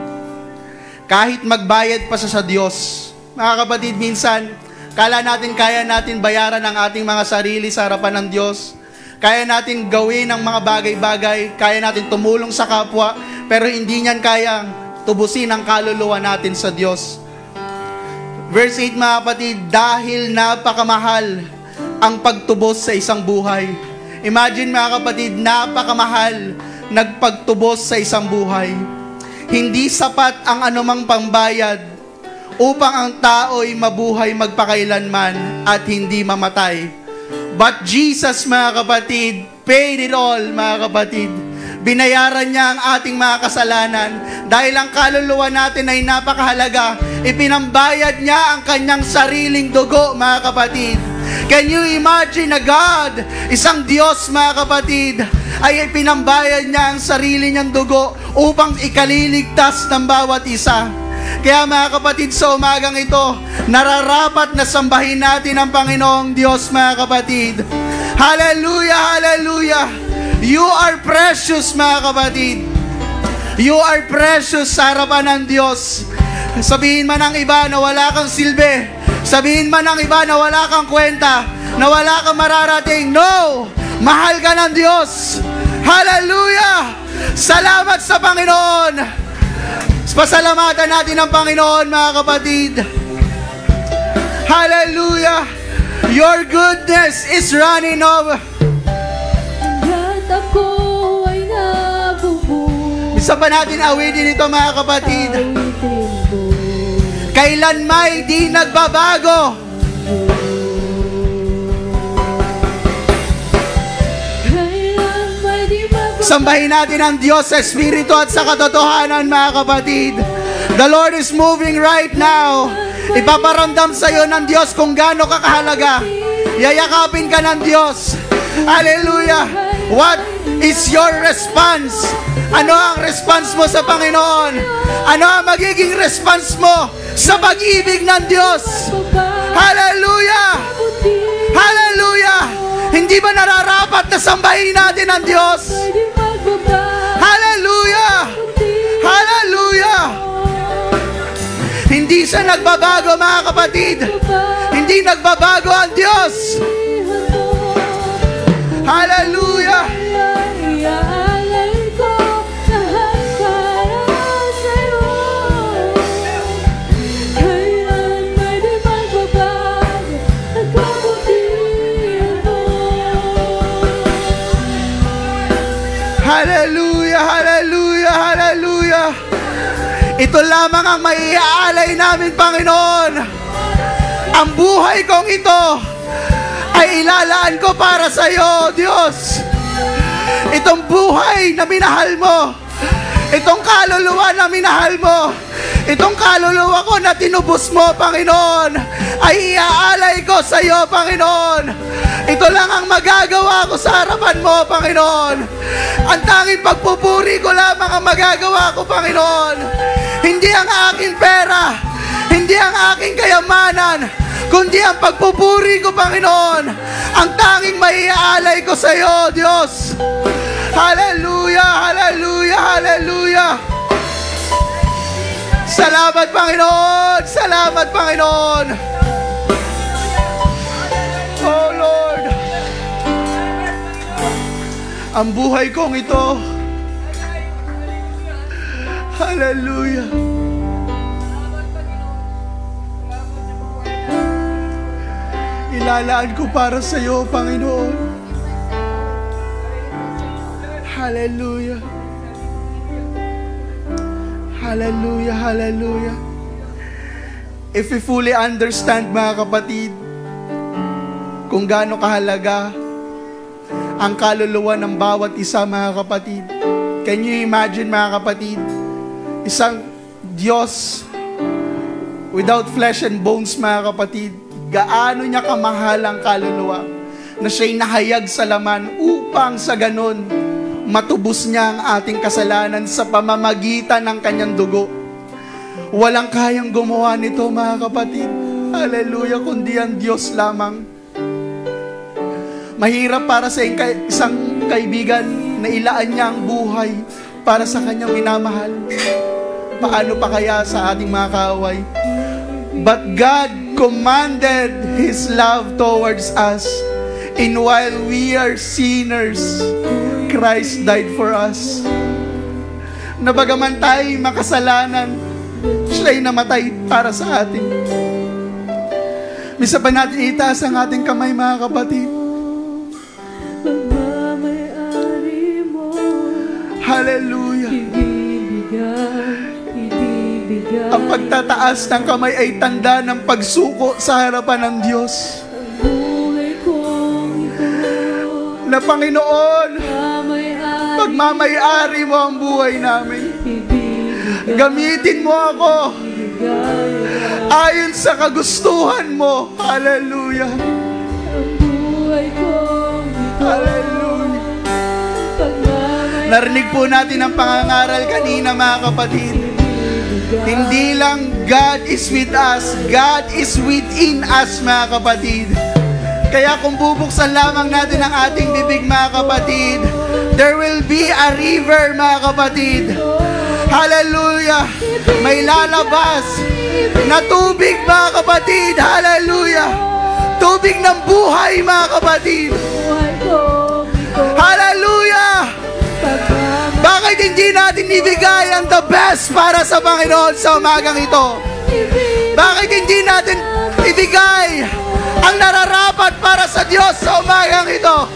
Kahit magbayad pa sa Diyos, mga kapatid, minsan, kala natin kaya natin bayaran ang ating mga sarili sa harapan ng Diyos. Kaya natin gawin ang mga bagay-bagay, kaya natin tumulong sa kapwa, pero hindi niyan kayang tubusin ang kaluluwa natin sa Diyos. Verse 8, mga kapatid, dahil napakamahal ang pagtubos sa isang buhay. Imagine, mga kapatid, napakamahal nagpagtubos sa isang buhay. Hindi sapat ang anumang pambayad upang ang tao'y mabuhay magpakailanman at hindi mamatay. But Jesus, mga kapatid, paid it all, mga kapatid. Binayaran niya ang ating mga kasalanan. Dahil ang kaluluwa natin ay napakahalaga, ipinambayad niya ang kanyang sariling dugo, mga kapatid. Can you imagine na God, isang Diyos, mga kapatid, ay ipinambayad niya ang sarili niyang dugo upang ikaliligtas ng bawat isa. Kaya, mga kapatid, sa umagang ito, nararapat na sambahin natin ang Panginoong Diyos, mga kapatid. Hallelujah, hallelujah. You are precious, mga kapatid. You are precious sa harapan ng Diyos. Sabihin man ng iba na wala kang silbi. Sabihin man ng iba na wala kang kwenta, na wala kang mararating. No! Mahal ka ng Diyos. Hallelujah! Salamat sa Panginoon. Pasalamatan natin ang Panginoon, mga kapatid. Hallelujah! Your goodness is running over. At ako ay nabubuhay. Isa pa natin awitin ito, mga kapatid. Kailan may di nagbabago. Sambahin natin ang Diyos sa Espiritu at sa katotohanan, mga kapatid. The Lord is moving right now. Ipaparamdam sa iyo ng Diyos kung gaano ka kahalaga. Yayakapin ka ng Diyos. Hallelujah! What is your response? Ano ang response mo sa Panginoon? Ano ang magiging response mo sa pag-ibig ng Diyos? Hallelujah! Hallelujah! Hindi ba nararapat na sambahin natin ang Diyos? Hallelujah! Hallelujah! Hindi siya nagbabago, mga kapatid. Hindi nagbabago ang Diyos. Hallelujah! Hallelujah, hallelujah, hallelujah. Ito lamang ang maiaalay namin, Panginoon. Ang buhay kong ito ay ilalaan ko para sa iyo, Diyos. Itong buhay na minahal mo, itong kaluluwa na minahal mo, itong kaluluwa ko na tinubos mo, Panginoon, ay iaalay ko sa iyo, Panginoon. Ito lang ang magagawa ko sa harapan mo, Panginoon. Ang tanging pagpupuri ko lamang ang magagawa ko, Panginoon. Hindi ang aking pera, hindi ang aking kayamanan, kundi ang pagpupuri ko, Panginoon, ang tanging maiaalay ko sa iyo, Diyos. Hallelujah, hallelujah, hallelujah. Salamat, Panginoon. Salamat, Panginoon. Oh, Lord. Ang buhay kong ito, hallelujah, ilalaan ko para sa iyo, Panginoon. Hallelujah. Hallelujah, hallelujah. If we fully understand, mga kapatid, kung gaano kahalaga ang kaluluwa ng bawat isa, mga kapatid. Can you imagine, mga kapatid, isang Diyos without flesh and bones, mga kapatid, gaano niya kamahal ang kaluluwa na siya'y nahayag sa laman upang sa ganon matubos niya ang ating kasalanan sa pamamagitan ng kanyang dugo. Walang kayang gumawa nito, mga kapatid. Hallelujah, kundi ang Diyos lamang. Mahirap para sa isang kaibigan na ilaan niya ang buhay para sa kanyang minamahal. Paano pa kaya sa ating mga kaaway? But God commanded His love towards us, and while we are sinners, Christ died for us. Nabagaman tayo makasalanan, siya'y namatay para sa atin. Misa pa natin itaas ang ating kamay, mga kapatid. Hallelujah. Ang pagtataas ng kamay ay tanda ng pagsuko sa harapan ng Diyos. Na Panginoon, pagmamay-ari mo ang buhay namin. Gamitin mo ako ayon sa kagustuhan mo. Hallelujah. Hallelujah. Narinig po natin ang pangangaral kanina, mga kapatid. Hindi lang God is with us, God is within us, mga kapatid. Kaya kung bubuksan lamang natin ang ating bibig, mga kapatid, there will be a river, mga kapatid. Hallelujah. May lalabas na tubig, mga kapatid. Hallelujah. Tubig ng buhay, mga kapatid. Hallelujah. Bakit hindi natin ibigay ang the best para sa Panginoon sa umagang ito? Bakit hindi natin ibigay ang nararapat para sa Diyos sa umagang ito?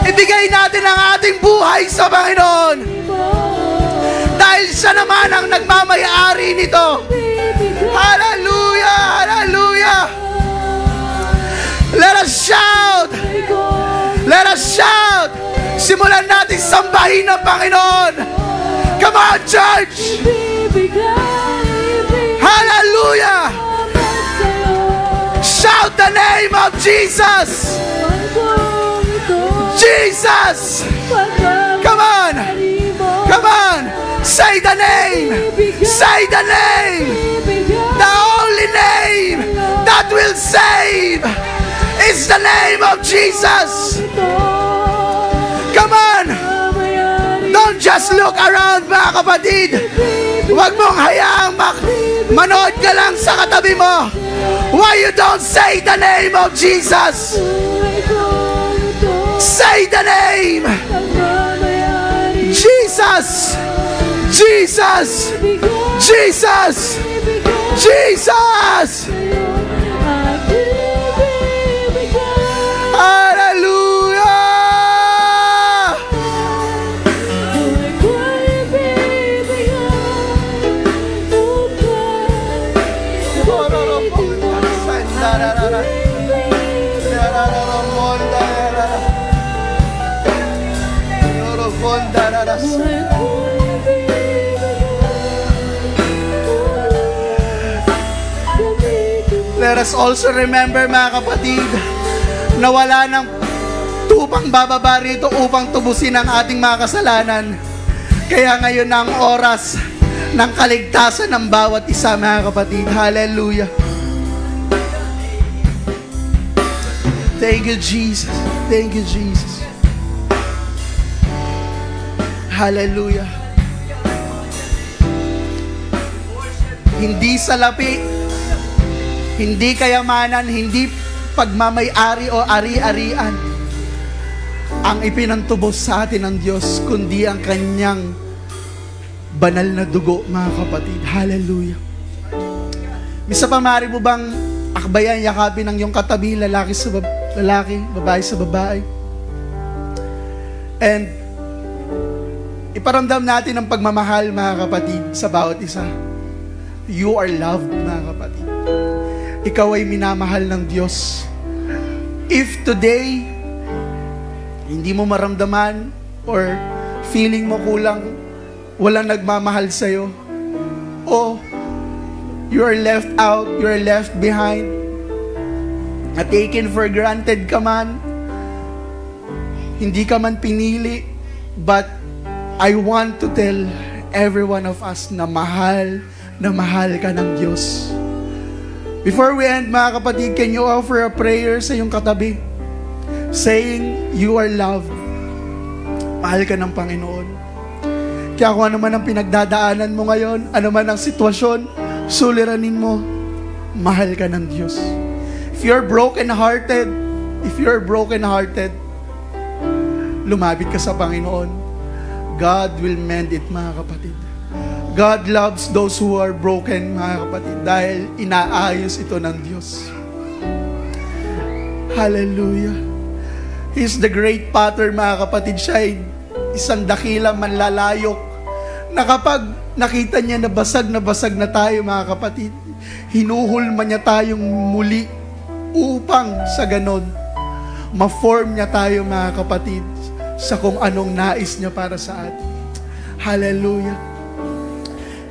Ibigay natin ang ating buhay sa Panginoon. Dahil siya naman ang nagmamay-ari nito. Hallelujah! Hallelujah! Let us shout! Let us shout! Simulan natin sambahin ang Panginoon. Come on, church! Hallelujah! Shout the name of Jesus! Jesus! Come on! Come on! Say the name! Say the name! The only name that will save is the name of Jesus! Come on! Don't just look around, mga kapatid. Huwag mong hayaang manood ka lang sa katabi mo. Why you don't say the name of Jesus? Say the name! Jesus! Jesus! Jesus! Jesus! Hallelujah! Let us also remember, mga kapatid, na wala ng tupang bababa rito upang tubusin ang ating mga kasalanan. Kaya ngayon ang oras ng kaligtasan ng bawat isa, mga kapatid. Hallelujah. Thank you, Jesus. Thank you, Jesus. Hallelujah. Hindi salapi, hindi kayamanan, hindi pagmamay-ari o ari-arian ang ipinantubos sa atin ng Diyos, kundi ang kanyang banal na dugo, mga kapatid. Hallelujah. Misa pa, maaari mo bang akbayan, yakapin ng iyong katabi, lalaki, babae sa babae. And iparamdam natin ang pagmamahal, mga kapatid, sa bawat isa. You are loved, mga kapatid. Ikaw ay minamahal ng Diyos. If today, hindi mo maramdaman or feeling mo kulang, walang nagmamahal sa'yo, o you are left out, you are left behind, na taken for granted ka man, hindi ka man pinili, but I want to tell every one of us na mahal ka ng Diyos. Before we end, mga kapatid, can you offer a prayer sa iyong katabi, saying, you are loved. Mahal ka ng Panginoon. Kaya kung ano man ang pinagdadaanan mo ngayon, ano man ang sitwasyon, suliranin mo, mahal ka ng Diyos. If you're broken-hearted, lumapit ka sa Panginoon. God will mend it, mga kapatid. God loves those who are broken, mga kapatid, dahil inaayos ito ng Diyos. Hallelujah. He's the great potter, mga kapatid. Siya ay isang dakilang manlalayok na kapag nakita niya na basag na tayo, mga kapatid, hinuhulma niya tayong muli upang sa ganon, ma-form niya tayo, mga kapatid, sa kung anong nais niya para sa atin. Hallelujah.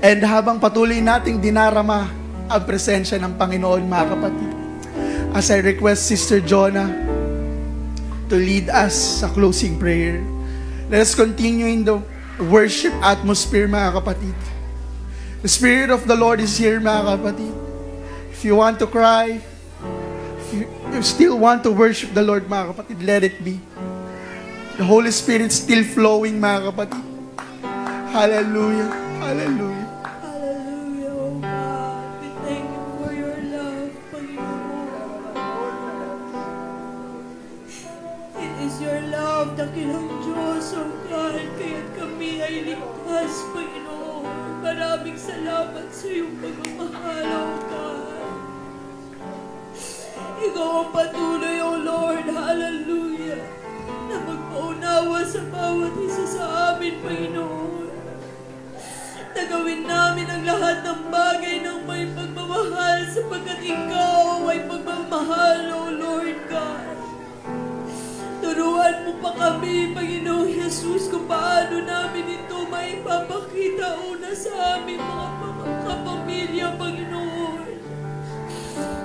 And habang patuloy nating dinarama ang presensya ng Panginoon, mga kapatid, as I request Sister Jonah to lead us sa closing prayer, let us continue in the worship atmosphere, mga kapatid. The Spirit of the Lord is here, mga kapatid. If you want to cry, if you still want to worship the Lord, mga kapatid, let it be. The Holy Spirit still flowing, mga kapatid. Hallelujah. Hallelujah. Hallelujah, oh God. We thank you for your love, Panginoon. It is your love, dakilang Diyos, oh God, kaya't kami ay ligtas, Panginoon. Maraming salamat sa iyong pagmamahal, oh God. Ikaw ang patuloy, oh Lord, hallelujah, na magpaunawa sa bawat isa sa amin, Panginoon. Na gawin namin ang lahat ng bagay ng may pagmamahal, sapagkat ikaw ay pagmamahal, oh Lord God. Turuan mo pa kami, Panginoong Jesus, kung paano namin ito maipapakita una sa aming mga kapamilya, Panginoon.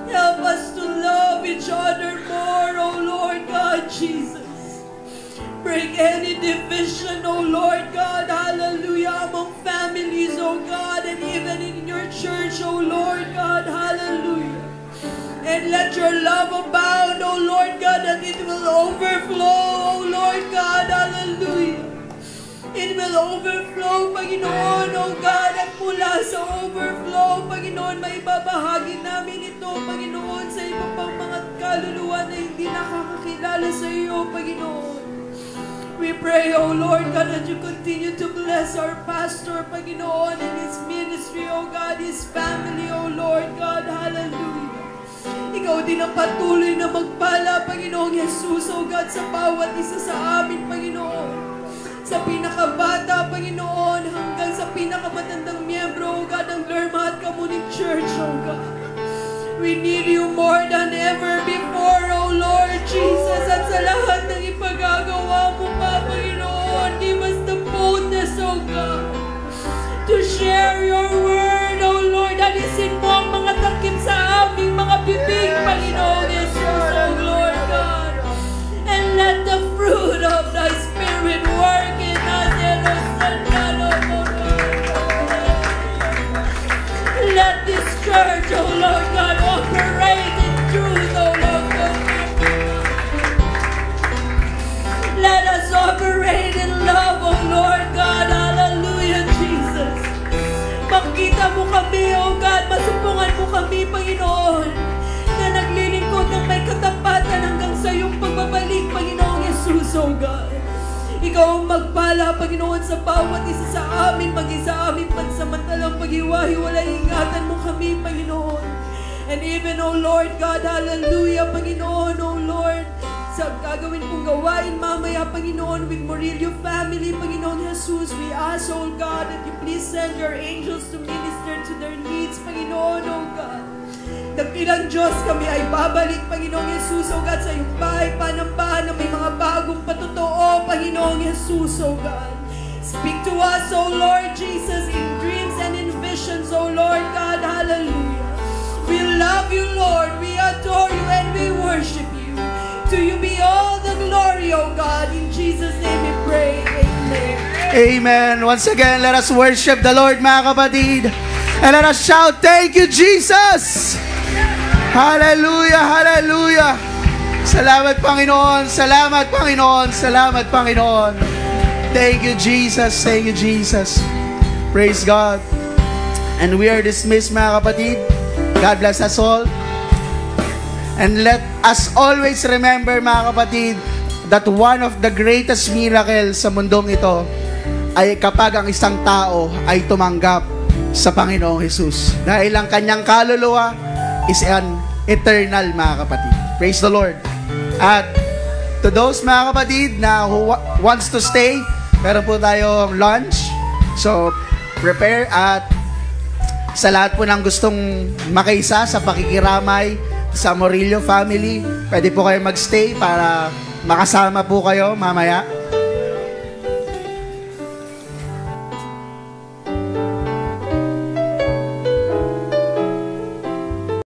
Help us to love each other more, oh Lord God, Jesus. Break any division, oh Lord God, hallelujah, among families, oh God, and even in your church, oh Lord God, hallelujah. And let your love abound, oh Lord God, that it will overflow, oh Lord God, hallelujah. It will overflow, Panginoon, oh God, at mula sa overflow, Panginoon, maibabahagi namin ito, Panginoon, sa iba pang mga kaluluwa na hindi nakakakilala sa iyo, Panginoon. We pray, oh Lord God, that you continue to bless our pastor, Panginoon, and his ministry, oh God, his family, oh Lord God, hallelujah. Ikaw din ang patuloy na magpala, Panginoong Jesus, oh God, sa bawat isa sa amin, Panginoon. Sa pinakabata, Panginoon, hanggang sa pinakamatandang miyembro, oh God, ng Lerma at Kamuning Church, oh God. We need you more than ever before, oh Lord Jesus, at sa lahat ng ipagagawa mo pa, Panginoon. Give us the boldness, oh God, to share your word, oh Lord. Alisin mo ang mga takip sa aming mga bibig, Panginoon Jesus, oh Lord God. And let the fruit of thy Spirit work in us. Let this church, oh Lord God, operate in truth, oh Lord God. Ikaw ang magpala, Panginoon, sa bawat isa sa amin, maging sa aming pansamantalang paghiwa-hiwalay. Ingatan mo kami, Panginoon. And even, O Lord God, hallelujah, Panginoon, O Lord, sa gagawin kong gawain mamaya, Panginoon, with Murillo family, Panginoon Jesus, we ask, O God, that you please send your angels to minister to their needs, Panginoon, O God. Dakilang Diyos, kami ay babalik, Panginoong Jesus, O God, sa iyong bahay, panambahan na may mga bagong patotoo, Panginoong Jesus, O God. Speak to us, O Lord Jesus, in dreams and in visions, O Lord God, hallelujah. We love you, Lord, we adore you, and we worship you. To you be all the glory, O God. In Jesus' name we pray. Amen. Amen. Once again, let us worship the Lord, mga kapatid. And let us shout, thank you, Jesus! Hallelujah, hallelujah. Salamat, Panginoon. Salamat, Panginoon. Salamat, Panginoon. Thank you, Jesus. Thank you, Jesus. Praise God. And we are dismissed, mga kapatid. God bless us all. And let us always remember, mga kapatid, that one of the greatest miracles sa mundong ito ay kapag ang isang tao ay tumanggap sa Panginoong Jesus. Dahil ang kanyang kaluluwa is an eternal, mga kapatid. Praise the Lord. At to those, mga kapatid, na who wants to stay, meron po tayong lunch. So, prepare. At sa lahat po ng gustong makiisa sa pakikiramay sa Murillo family, pwede po kayo magstay para makasama po kayo mamaya.